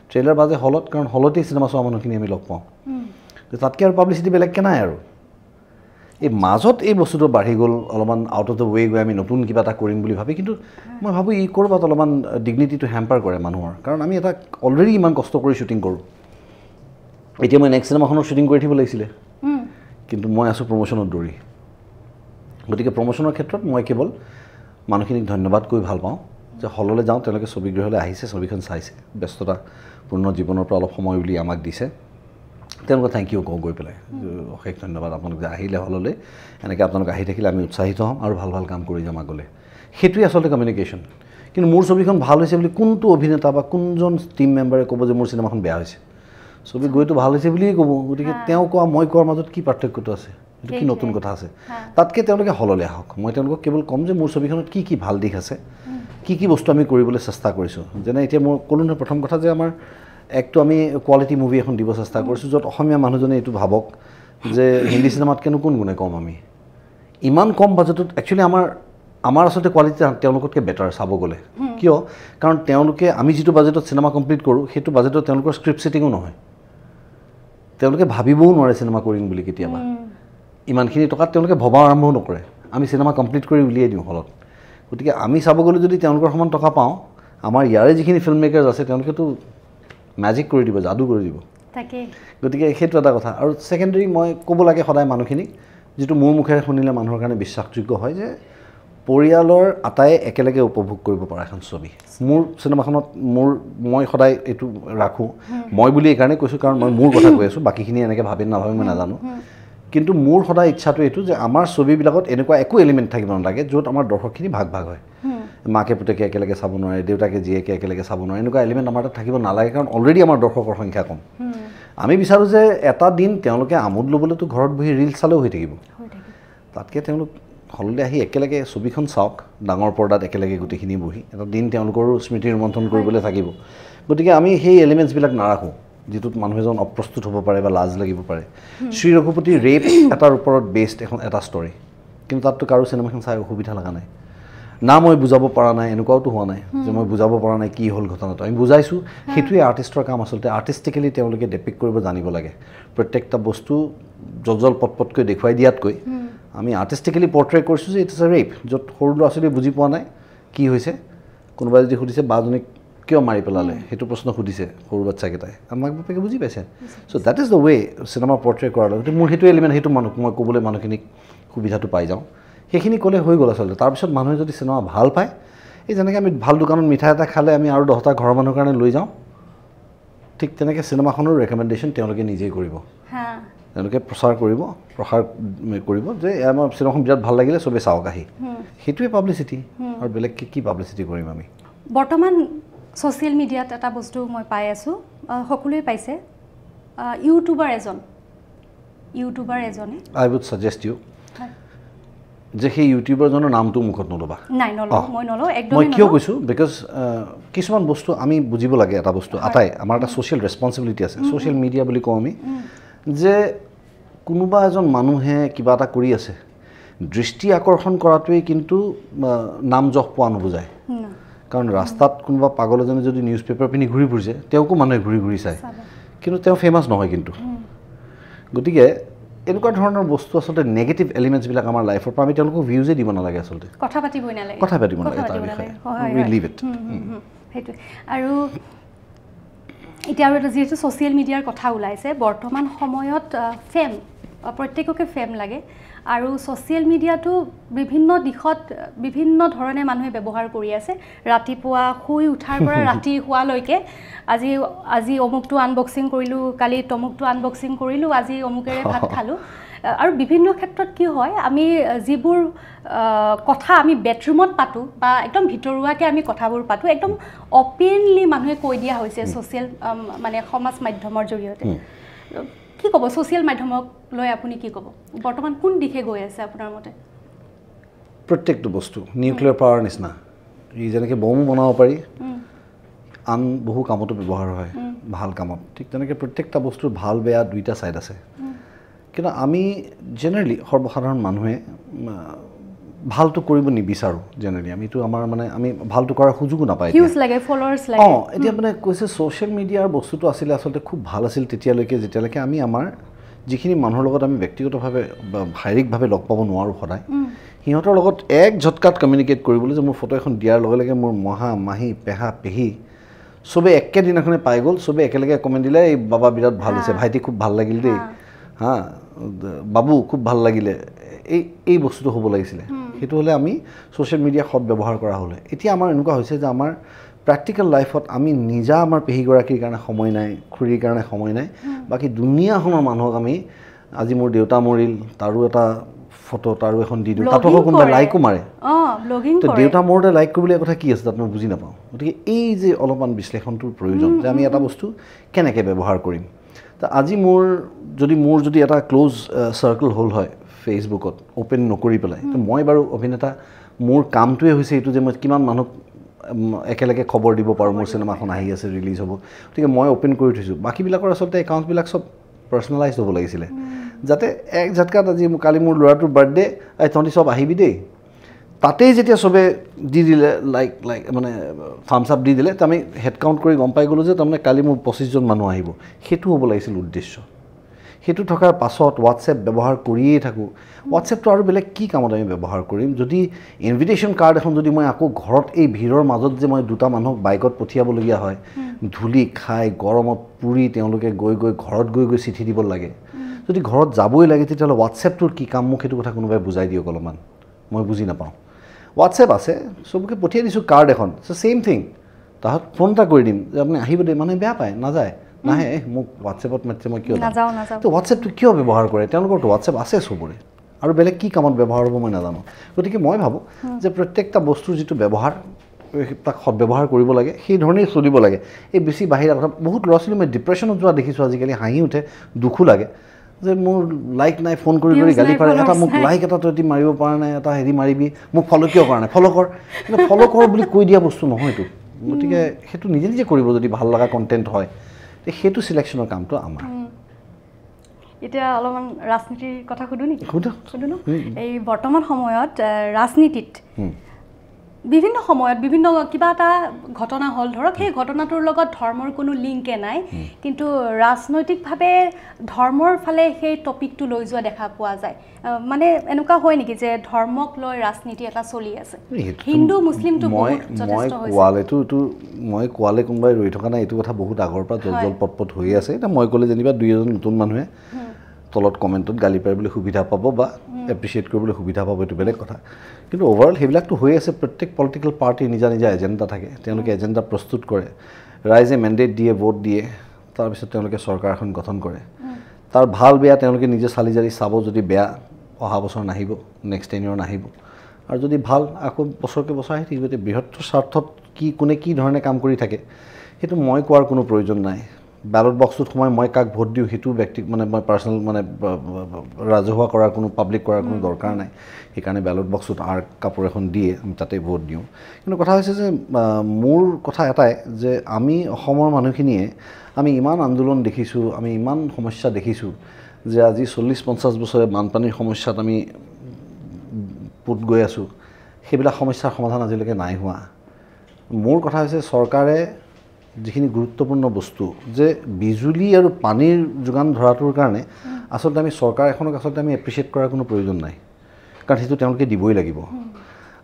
[SPEAKER 2] ট্ৰেইলাৰ বাজে হলত কাৰণ হলতেই চিনেমা চোৱা মানুহখিনি আমি লগ পাওঁ তাতকৈ আৰু পাব্লিচিটি বেলেগকৈ নাই আৰু এই মাজত এই বস্তুটো বাঢ়ি গ'ল অলপমান আউট অফ দ্য ৱে গৈ আমি নতুন কিবা এটা কৰিম বুলি ভাবি কিন্তু মই ভাবোঁ ই ক'ৰবাত অলপমান ডিগনিটিটো হেম্পাৰ কৰে মানুহৰ কাৰণ আমি এটা অলৰেডি ইমান কষ্ট কৰি শ্বুটিং কৰোঁ এতিয়া মই নেক্সট চিনেমাখনৰ শ্বুটিং কৰি থাকিব লাগিছিলে কিন্তু মই আছোঁ প্ৰমোশ্যনত দৌৰি গতিকে প্ৰমোশ্যনৰ ক্ষেত্ৰত মই কেৱল মানুহখিনিক ধন্যবাদ কৈ ভাল পাওঁ যে হললৈ যাওঁ তেওঁলোকে ছবিগৃহলৈ আহিছে ছবিখন চাইছে ব্যস্ততাপূৰ্ণ জীৱনৰ পৰা অলপ সময় উলিয়াই আমাক দিছে তেওঁলোকে থেংক ইউ কওঁ গৈ পেলাই অশেষ ধন্যবাদ আপোনালোক যে আহিলে হললৈ এনেকৈ আপোনালোক আহি থাকিলে আমি উৎসাহিত হ'ম আৰু ভাল ভাল কাম কৰি যাম আগলৈ সেইটোৱে আচলতে কমিউনিকেশ্যন কিন্তু মোৰ ছবিখন ভাল হৈছে বুলি কোনটো অভিনেতা বা কোনজন টিম মেম্বাৰে ক'ব যে মোৰ চিনেমাখন বেয়া হৈছে ছবি গৈতো ভাল হৈছে বুলিয়েই ক'ব গতিকে তেওঁ কোৱা মই কোৱাৰ মাজত কি পাৰ্থক্যটো আছে এইটো কি নতুন কথা আছে তাতকৈ তেওঁলোকে হললৈ আহক মই তেওঁলোকক কেৱল ক'ম যে মোৰ ছবিখনত কি কি ভাল দিশ আছে কি বস্তু আমি কৰিবলৈ চেষ্টা কৰিছোঁ যেনে এতিয়া মই ক'লোঁ নহয় প্ৰথম কথা যে আমাৰ একটো আমি কোৱালিটি মুভি এখন দিব চেষ্টা কৰিছোঁ য'ত অসমীয়া মানুহজনে এইটো ভাবক যে হিন্দী চিনেমাতকেনো কোন গুণে কম আমি ইমান কম বাজেটত একচুৱেলি আমাৰ আচলতে কোৱালিটি তেওঁলোকতকৈ বেটাৰ চাব গ'লে কিয় কাৰণ তেওঁলোকে আমি যিটো বাজেটত চিনেমা কমপ্লিট কৰোঁ সেইটো বাজেটত তেওঁলোকৰ স্ক্ৰিপ্ট ছেটিঙো নহয় তেওঁলোকে ভাবিবও নোৱাৰে চিনেমা কৰিম বুলি কেতিয়াবা ইমানখিনি টকাত তেওঁলোকে ভবা আৰম্ভও নকৰে আমি চিনেমা কমপ্লিট কৰি উলিয়াই দিওঁ হলত গতিকে আমি চাব গ'লে যদি তেওঁলোকৰ সমান টকা পাওঁ আমাৰ ইয়াৰে যিখিনি ফিল্ম মেকাৰ্ছ আছে তেওঁলোকেতো মেজিক কৰি দিব যাদু কৰি দিব
[SPEAKER 1] তাকে
[SPEAKER 2] গতিকে সেইটো এটা কথা আৰু ছেকেণ্ডেৰী মই ক'ব লাগে সদায় মানুহখিনিক যিটো মোৰ মুখেৰে শুনিলে মানুহৰ কাৰণে বিশ্বাসযোগ্য হয় যে পৰিয়ালৰ আটাই একেলগে উপভোগ কৰিব পৰা এখন ছবি মোৰ চিনেমাখনত মই সদায় এইটো ৰাখোঁ মই বুলি এইকাৰণে কৈছোঁ কাৰণ মই মোৰ কথা কৈ আছোঁ বাকীখিনি এনেকৈ ভাবি নাভাবি মই নাজানো কিন্তু মোৰ সদায় ইচ্ছাটো এইটো যে আমাৰ ছবিবিলাকত এনেকুৱা একো এলিমেণ্ট থাকিব নালাগে য'ত আমাৰ দৰ্শকখিনি ভাগ ভাগ হয় মাকে পুতেকে একেলগে চাব নোৱাৰে দেউতাকে জীয়েকে একেলগে চাব নোৱাৰে এনেকুৱা এলিমেণ্ট আমাৰ তাত থাকিব নালাগে কাৰণ অলৰেডি আমাৰ দৰ্শকৰ সংখ্যা কম আমি বিচাৰোঁ যে এটা দিন তেওঁলোকে আমোদ ল'বলৈতো ঘৰত বহি ৰিল চালেও হৈ থাকিব তাতকৈ তেওঁলোক হললৈ আহি একেলগে ছবিখন চাওক ডাঙৰ পৰ্দাত একেলগে গোটেইখিনি বহি এটা দিন তেওঁলোকৰো স্মৃতি ৰোমন্থন কৰিবলৈ থাকিব গতিকে আমি সেই এলিমেণ্টছবিলাক নাৰাখোঁ যিটোত মানুহ এজন অপ্ৰস্তুত হ'ব পাৰে বা লাজ লাগিব পাৰে শ্ৰী ৰঘুপতি ৰেপ এটাৰ ওপৰত বেছড এটা ষ্টৰী কিন্তু তাততো কাৰো চিনেমাখন চাই অসুবিধা লগা নাই না মই বুজাব পৰা নাই এনেকুৱাওতো হোৱা নাই যে মই বুজাব পৰা নাই কি হ'ল ঘটনাটো আমি বুজাইছোঁ সেইটোৱে আৰ্টিষ্টৰ কাম আচলতে আৰ্টিষ্টিকেলি তেওঁলোকে ডেপিক্ট কৰিব জানিব লাগে প্ৰত্যেকটা বস্তু জল পটপটকৈ দেখুৱাই দিয়াতকৈ আমি আৰ্টিষ্টিকেলি পৰ্ট্ৰে কৰিছোঁ যে ইটছ এ ৰেপ য'ত সৰু ল'ৰা ছোৱালীয়ে বুজি পোৱা নাই কি হৈছে কোনোবাই যদি সুধিছে বাজনীক কিয় মাৰি পেলালে সেইটো প্ৰশ্ন সুধিছে সৰু বাচ্চাকেইটাই মাক বাপেকে বুজি পাইছে so' that is the way cinema portray কৰাৰ লগতে মোৰ সেইটো এলিমেণ্ট সেইটো মানুহ মই ক'বলৈ মানুহখিনিক সুবিধাটো পাই যাওঁ সেইখিনি ক'লে হৈ গ'ল আচলতে তাৰপিছত মানুহে যদি চিনেমা ভাল পায় এই যেনেকৈ আমি ভাল দোকানত মিঠাই এটা খালে আমি আৰু 10টা ঘৰৰ মানুহৰ কাৰণে লৈ যাওঁ ঠিক তেনেকৈ চিনেমাখনৰ ৰেকমেণ্ডেশ্যন তেওঁলোকে নিজেই কৰিব তেওঁলোকে প্ৰচাৰ কৰিব যে আমাৰ চিনেমাখন বিৰাট ভাল লাগিলে চবেই চাওক আহি সেইটোৱে পাব্লিচিটি আৰু বেলেগকৈ কি পাব্লিচিটি কৰিম আমি
[SPEAKER 1] বৰ্তমান ছ'চিয়েল মিডিয়াত এটা বস্তু মই পাই আছোঁ সকলোৱে পাইছে ইউটিউবাৰ এজনে
[SPEAKER 2] আই উড ছাজেষ্ট ইউ যে সেই ইউটিউবাৰজনৰ নামটো মুখত নল'বা
[SPEAKER 1] নাই নলওঁ মই নলওঁ একদম
[SPEAKER 2] মই কিয় কৈছোঁ বিকজ কিছুমান বস্তু আমি বুজিব লাগে এটা বস্তু আটাই আমাৰ এটা ছ'চিয়েল ৰেছপনচিবিলিটি আছে ছ'চিয়েল মিডিয়া বুলি কওঁ আমি যে কোনোবা এজন মানুহে কিবা এটা কৰি আছে দৃষ্টি আকৰ্ষণ কৰাটোৱেই কিন্তু নাম যশ পোৱা নুবুজায় কাৰণ ৰাস্তাত কোনোবা পাগল এজনে যদি নিউজ পেপাৰ পিন্ধি ঘূৰি ফুৰিছে তেওঁকো মানুহে ঘূৰি ঘূৰি চায় কিন্তু তেওঁ ফেমাছ নহয় কিন্তু গতিকে এনেকুৱা ধৰণৰ বস্তু আচলতে নেগেটিভ এলিমেণ্টছবিলাক আমাৰ লাইফৰ পৰা আমি তেওঁলোকক ভিউজে দিব নালাগে আচলতে কথা পাতিব নালাগে তাৰ বিষয়ে উই লিভ ইট
[SPEAKER 1] সেইটোৱে আৰু এতিয়া আৰু এটা যিহেতু ছ'চিয়েল মিডিয়াৰ কথা ওলাইছে বৰ্তমান সময়ত ফেম প্ৰত্যেককে ফেম লাগে আৰু ছ'চিয়েল মিডিয়াটো বিভিন্ন দিশত বিভিন্ন ধৰণে মানুহে ব্যৱহাৰ কৰি আছে ৰাতিপুৱা শুই উঠাৰ পৰা ৰাতি শুৱালৈকে আজি অমুকটো আনবক্সিং কৰিলোঁ কালি তমুকটো আনবক্সিং কৰিলোঁ আজি অমুকেৰে ভাত খালোঁ আৰু বিভিন্ন ক্ষেত্ৰত কি হয় আমি যিবোৰ কথা আমি বেডৰুমত পাতোঁ বা একদম ভিতৰুৱাকৈ আমি কথাবোৰ পাতোঁ একদম অপেনলি মানুহে কৈ দিয়া হৈছে ছ'চিয়েল মানে সমাজ মাধ্যমৰ জৰিয়তে কি ক'ব ছ'চিয়েল মাধ্যমক লৈ আপুনি কি ক'ব বৰ্তমান কোন দিশে গৈ আছে আপোনাৰ মতে
[SPEAKER 2] প্ৰত্যেকটো বস্তু নিউক্লিয়াৰ পাৱাৰ নিচিনা ই যেনেকৈ বমো বনাব পাৰি আন বহু কামতো ব্যৱহাৰ হয় ভাল কামত ঠিক তেনেকৈ প্ৰত্যেকটা বস্তুৰ ভাল বেয়া দুইটা ছাইড আছে কিন্তু আমি জেনেৰেলি সৰ্বসাধাৰণ মানুহে ভালটো কৰিব নিবিচাৰোঁ জেনেৰেলি আমিতো আমাৰ মানে আমি ভালটো কৰাৰ সুযোগো নাপায় এতিয়া মানে কৈছে ছ'চিয়েল মিডিয়াৰ বস্তুটো আছিলে আচলতে খুব ভাল আছিল তেতিয়ালৈকে যেতিয়ালৈকে আমি আমাৰ যিখিনি মানুহৰ লগত আমি ব্যক্তিগতভাৱে বা শাৰীৰিকভাৱে লগ পাব নোৱাৰোঁ সদায় সিহঁতৰ লগত এক ঝটকাত কমিউনিকেট কৰিবলৈ যে মোৰ ফটো এখন দিয়াৰ লগে লগে মোৰ মহা মাহী পেহা পেহী চবে একেদিনাখনে পাই গ'ল চবে একেলগে কমেণ্ট দিলে এই বাবা বিৰাট ভাল হৈছে ভাইটি খুব ভাল লাগিল দেই হা বাবু খুব ভাল লাগিলে এই বস্তুটো হ'ব লাগিছিলে সেইটো হ'লে আমি ছ'চিয়েল মিডিয়া সৎ ব্যৱহাৰ কৰা হ'লে এতিয়া আমাৰ এনেকুৱা হৈছে যে আমাৰ প্ৰেক্টিকেল লাইফত আমি নিজা আমাৰ পেহীগৰাকীৰ কাৰণে সময় নাই খুৰীৰ কাৰণে সময় নাই বাকী দুনিয়াখনৰ মানুহক আমি আজি মোৰ দেউতা মৰিল তাৰো এটা ফটো তাৰো এখন দি দিওঁ তাতো কোনোবাই লাইকো মাৰে তো দেউতা মৰোতে লাইক কৰিবলৈ কথা কি আছে তাত মই বুজি নাপাওঁ গতিকে এই যে অলপমান বিশ্লেষণটোৰ প্ৰয়োজন যে আমি এটা বস্তু কেনেকৈ ব্যৱহাৰ কৰিম তো আজি যদি এটা ক্ল'জ চাৰ্কেল হ'ল হয় ফেচবুকত অ'পেন নকৰি পেলাই তো মই বাৰু অভিনেতা মোৰ কামটোৱে হৈছে এইটো যে মই কিমান মানুহক একেলগে খবৰ দিব পাৰোঁ মোৰ চিনেমাখন আহি আছে ৰিলিজ হ'ব গতিকে মই অ'পেন কৰি থৈছোঁ বাকীবিলাকৰ আচলতে একাউণ্টবিলাক চব পাৰ্চনেলাইজ হ'ব লাগিছিলে যাতে এক ঝটকাত আজি কালি মোৰ ল'ৰাটোৰ বাৰ্থডে তহঁতি চব আহিবি দেই তাতেই যেতিয়া চবে দি দিলে লাইক মানে থামছ আপ দি দিলে তো আমি হেড কাউণ্ট কৰি গম পাই গ'লোঁ যে তাৰমানে কালি মোৰ 25জন মানুহ আহিব সেইটো হ'ব লাগিছিল উদ্দেশ্য সেইটো থকাৰ পাছত হোৱাটছএপ ব্যৱহাৰ কৰিয়েই থাকোঁ হোৱাটছএপটো আৰু বেলেগ কি কামত আমি ব্যৱহাৰ কৰিম যদি ইনভিটেশ্যন কাৰ্ড এখন যদি মই আকৌ ঘৰত এই ভিৰৰ মাজত যে মই দুটা মানুহক বাইকত পঠিয়াবলগীয়া হয় ধূলি খাই গৰমত পুৰি তেওঁলোকে গৈ ঘৰত গৈ চিঠি দিব লাগে যদি ঘৰত যাবই লাগে তেতিয়াহ'লে হোৱাটছএপটোৰ কি কাম মোক সেইটো কথা কোনোবাই বুজাই দিয়ক অলপমান মই বুজি নাপাওঁ হোৱাটছএপ আছে চবকে পঠিয়াই দিছোঁ কাৰ্ড এখন ছেইম থিং তাহাঁত ফোন এটা কৰি দিম যে আপুনি আহিব দেই মানুহে বেয়া পায় নাযায় নাহে মোক হোৱাটছএপত মাতিছে মই কিয় নাযাওঁ তো হোৱাটছএপটো কিয় ব্যৱহাৰ কৰে তেওঁলোকৰতো হোৱাটছএপ আছে চবৰে আৰু বেলেগ কি কামত ব্যৱহাৰ হ'ব মই নাজানো গতিকে মই ভাবোঁ যে প্ৰত্যেকটা বস্তুৰ যিটো ব্যৱহাৰ তাক সদব্যৱহাৰ কৰিব লাগে সেই ধৰণেই চলিব লাগে এই বেছি বাহিৰা কথা বহুত ল'ৰা ছোৱালী মই ডিপ্ৰেশ্যনত যোৱা দেখিছোঁ আজিকালি হাঁহি উঠে দুখো লাগে যে মোৰ লাইক নাই ফোন কৰি গালি পাৰে এটা মোক লাইক এটা তই মাৰিব পৰা নাই এটা হেৰি মাৰিবি মোক ফ'ল' কিয় কৰা নাই ফ'ল' কৰ কিন্তু ফ'ল' কৰ বুলি কৈ দিয়া বস্তু নহয়তো গতিকে সেইটো নিজে নিজে কৰিব যদি ভাল লগা কণ্টেণ্ট হয় সেইটো চিলেকশ্যনৰ কামটো আমাৰ
[SPEAKER 1] এতিয়া অলপমান ৰাজনীতিৰ কথা সুধো নেকি সুধো ন এই বৰ্তমান সময়ত ৰাজনীতিত বিভিন্ন সময়ত বিভিন্ন কিবা এটা ঘটনা হ'ল ধৰক সেই ঘটনাটোৰ লগত ধৰ্মৰ কোনো লিংকে নাই কিন্তু ৰাজনৈতিকভাৱে ধৰ্মৰ ফালে সেই টপিকটো লৈ যোৱা দেখা পোৱা যায় মানে এনেকুৱা হয় নেকি যে ধৰ্মক লৈ ৰাজনীতি এটা চলি আছে হিন্দু মুছলিমটো বহুত যথেষ্ট হৈছে
[SPEAKER 2] মই কোৱালে কোনোবাই ৰৈ থকা নাই এইটো কথা বহুত আগৰ পৰা জল পটপট হৈ আছে এতিয়া মই ক'লে যেনিবা দুই এজন নতুন মানুহে তলত কমেণ্টত গালি পাৰিবলৈ সুবিধা পাব বা এপ্ৰিচিয়েট কৰিবলৈ সুবিধা পাব এইটো বেলেগ কথা কিন্তু অভাৰঅল সেইবিলাকতো হৈ আছে প্ৰত্যেক পলিটিকেল পাৰ্টিৰ নিজা এজেণ্ডা থাকে তেওঁলোকে এজেণ্ডা প্ৰস্তুত কৰে ৰাইজে মেণ্ডেট দিয়ে ভোট দিয়ে তাৰপিছত তেওঁলোকে চৰকাৰ এখন গঠন কৰে তাৰ ভাল বেয়া তেওঁলোকে নিজে চালি জাৰি চাব যদি বেয়া অহা বছৰ নাহিব নেক্সট 10 year নাহিব আৰু যদি ভাল আকৌ বছৰকে বছৰ আহি থাকিব এতিয়া বৃহত্তৰ স্বাৰ্থত কোনে কি ধৰণে কাম কৰি থাকে সেইটো মই কোৱাৰ কোনো প্ৰয়োজন নাই ব্যালট বক্সত সময় মই কাক ভোট দিওঁ সেইটো ব্যক্তি মানে মই পাৰ্চনেল মানে ৰাজহুৱা কৰাৰ কোনো পাব্লিক কৰাৰ কোনো দৰকাৰ নাই সেইকাৰণে ব্যালট বক্সত কাপোৰ এখন দিয়ে আমি তাতে ভোট দিওঁ কিন্তু কথা হৈছে যে মোৰ কথা এটাই যে আমি অসমৰ মানুহখিনিয়ে আমি ইমান আন্দোলন দেখিছোঁ আমি ইমান সমস্যা দেখিছোঁ যে আজি 40-50 বছৰে বানপানীৰ সমস্যাত আমি পুত গৈ আছোঁ সেইবিলাক সমস্যাৰ সমাধান আজিলৈকে নাই হোৱা মোৰ কথা হৈছে চৰকাৰে যিখিনি গুৰুত্বপূৰ্ণ বস্তু যে বিজুলী আৰু পানীৰ যোগান ধৰাটোৰ কাৰণে আচলতে আমি চৰকাৰ এখনক আচলতে আমি এপ্ৰিচিয়েট কৰাৰ কোনো প্ৰয়োজন নাই কাৰণ সেইটো তেওঁলোকে দিবই লাগিব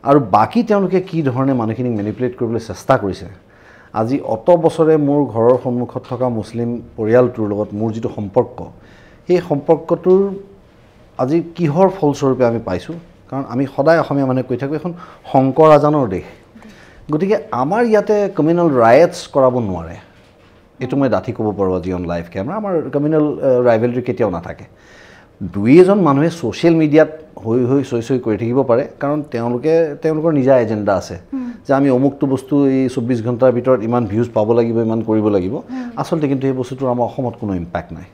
[SPEAKER 2] আৰু বাকী তেওঁলোকে কি ধৰণে মানুহখিনিক মেনিপুলেট কৰিবলৈ চেষ্টা কৰিছে আজি অত বছৰে মোৰ ঘৰৰ সন্মুখত থকা মুছলিম পৰিয়ালটোৰ লগত মোৰ যিটো সম্পৰ্ক সেই সম্পৰ্কটোৰ আজি কিহৰ ফলস্বৰূপে আমি পাইছোঁ কাৰণ আমি সদায় অসমীয়া মানুহে কৈ থাকোঁ এখন শংকৰ আজানৰ দেশ গতিকে আমাৰ ইয়াতে কমিউনেল ৰাইটছ কৰাব নোৱাৰে এইটো মই ডাঠি ক'ব পাৰোঁ আজি অন লাইভ কেমেৰা আমাৰ কমিউনেল ৰাইভেলৰি কেতিয়াও নাথাকে দুই এজন মানুহে ছ'চিয়েল মিডিয়াত হৈ চৈ কৰি থাকিব পাৰে কাৰণ তেওঁলোকৰ নিজা এজেণ্ডা আছে যে আমি অমুকটো বস্তু এই 24 ঘণ্টাৰ ভিতৰত ইমান ভিউজ পাব লাগিব ইমান কৰিব লাগিব আচলতে কিন্তু সেই বস্তুটোৰ আমাৰ অসমত কোনো ইম্পেক্ট নাই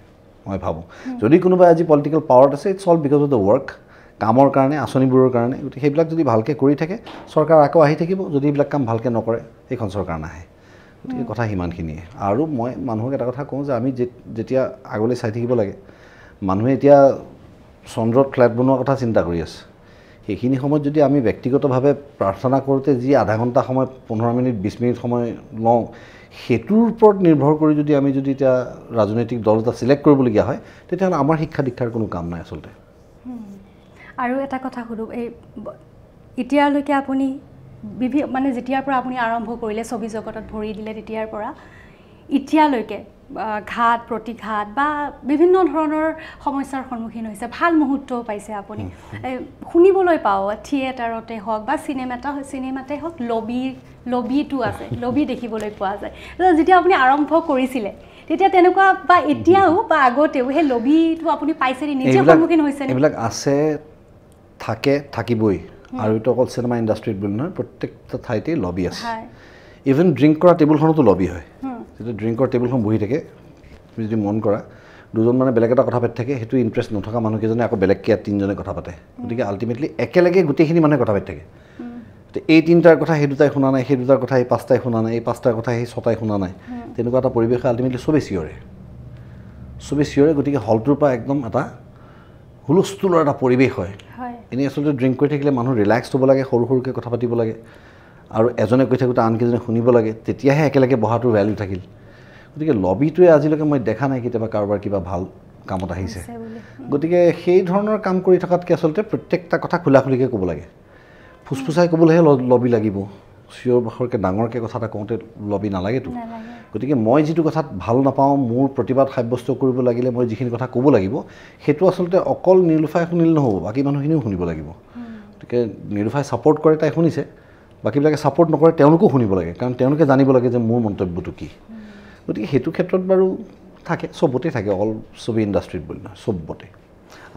[SPEAKER 2] মই ভাবোঁ যদি কোনোবাই আজি পলিটিকেল পাৱাৰত আছে it's all because of the work কামৰ কাৰণে আঁচনিবোৰৰ কাৰণে গতিকে সেইবিলাক যদি ভালকৈ কৰি থাকে চৰকাৰ আকৌ আহি থাকিব যদি এইবিলাক কাম ভালকৈ নকৰে সেইখন চৰকাৰ নাহে গতিকে কথা সিমানখিনিয়ে আৰু মই মানুহক এটা কথা কওঁ যে আমি যেতিয়া আগলৈ চাই থাকিব লাগে মানুহে এতিয়া চন্দ্ৰত ফ্লেট বনোৱাৰ কথা চিন্তা কৰি আছে সেইখিনি সময়ত যদি আমি ব্যক্তিগতভাৱে প্ৰাৰ্থনা কৰোঁতে যি আধা ঘণ্টা সময় 15 মিনিট 20 মিনিট সময় লওঁ সেইটোৰ ওপৰত নিৰ্ভৰ কৰি যদি আমি যদি এতিয়া ৰাজনৈতিক দল এটা চিলেক্ট কৰিবলগীয়া হয় তেতিয়াহ'লে আমাৰ শিক্ষা দীক্ষাৰ কোনো কাম নাই আচলতে
[SPEAKER 1] আৰু এটা কথা সুধো এই এতিয়ালৈকে আপুনি মানে যেতিয়াৰ পৰা আপুনি আৰম্ভ কৰিলে ছবি জগতত ভৰি দিলে তেতিয়াৰ পৰা এতিয়ালৈকে ঘাত প্ৰতিঘাত বা বিভিন্ন ধৰণৰ সমস্যাৰ সন্মুখীন হৈছে ভাল মুহূৰ্তও পাইছে আপুনি শুনিবলৈ পাওঁ থিয়েটাৰতে হওক বা চিনেমাতে হওক লবিটো আছে লবি দেখিবলৈ পোৱা যায় যেতিয়া আপুনি আৰম্ভ কৰিছিলে তেতিয়া তেনেকুৱা বা এতিয়াও বা আগতেও সেই লবিটো আপুনি পাইছে নিজে সন্মুখীন হৈছে
[SPEAKER 2] এইবিলাক আছে থাকে থাকিবই আৰু এইটো অকল চিনেমা ইণ্ডাষ্ট্ৰীত বুলি নহয় প্ৰত্যেকটা ঠাইতে লবি আছে ইভেন ড্ৰিংক কৰা টেবুলখনতো লবি হয় যেতিয়া ড্ৰিংকৰ টেবুলখন বহি থাকে তুমি যদি মন কৰা দুজন মানে বেলেগ এটা কথা পাতি থাকে সেইটো ইণ্টাৰেষ্ট নথকা মানুহকেইজনে আকৌ বেলেগকৈ তিনিজনে কথা পাতে গতিকে আল্টিমেটলি একেলগে গোটেইখিনি মানুহে কথা পাতি থাকে এই তিনিটাৰ কথা সেই দুটাই শুনা নাই সেই দুটাৰ কথা এই পাঁচটাই শুনা নাই এই পাঁচটাৰ কথা সেই ছটাই শুনা নাই তেনেকুৱা এটা পৰিৱেশে আল্টিমেটলি চবেই চিঞৰে গতিকে হলটোৰ পৰা একদম এটা হুলস্থুলৰ এটা পৰিৱেশ হয় এনেই আচলতে ড্ৰিংক কৰি থাকিলে মানুহ ৰিলেক্স হ'ব লাগে সৰু সৰুকৈ কথা পাতিব লাগে আৰু এজনে কৈ থাকোঁতে আনকেইজনে শুনিব লাগে তেতিয়াহে একেলগে বহাটোৰ ভেলু থাকিল গতিকে লবিটোৱে আজিলৈকে মই দেখা নাই কেতিয়াবা কাৰোবাৰ কিবা ভাল কামত আহিছে গতিকে সেই ধৰণৰ কাম কৰি থকাতকৈ আচলতে প্ৰত্যেকটা কথা খোলা খুলিকৈ ক'ব লাগে ফুচফুচাই ক'বলৈহে লবি লাগিব চিঞৰ বাখৰকৈ ডাঙৰকৈ কথা এটা কওঁতে লবি নালাগেতো গতিকে মই যিটো কথাত ভাল নাপাওঁ মোৰ প্ৰতিবাদ সাব্যস্ত কৰিব লাগিলে মই যিখিনি কথা ক'ব লাগিব সেইটো আচলতে অকল নিৰলোফাই শুনিলে নহ'ব বাকী মানুহখিনিও শুনিব লাগিব গতিকে নিৰলোফাই ছাপোৰ্ট কৰে তাই শুনিছে বাকীবিলাকে ছাপোৰ্ট নকৰে তেওঁলোকো শুনিব লাগে কাৰণ তেওঁলোকে জানিব লাগে যে মোৰ মন্তব্যটো কি গতিকে সেইটো ক্ষেত্ৰত বাৰু থাকে চবতে থাকে অকল ছবি ইণ্ডাষ্ট্ৰীত বুলি নহয় চবতে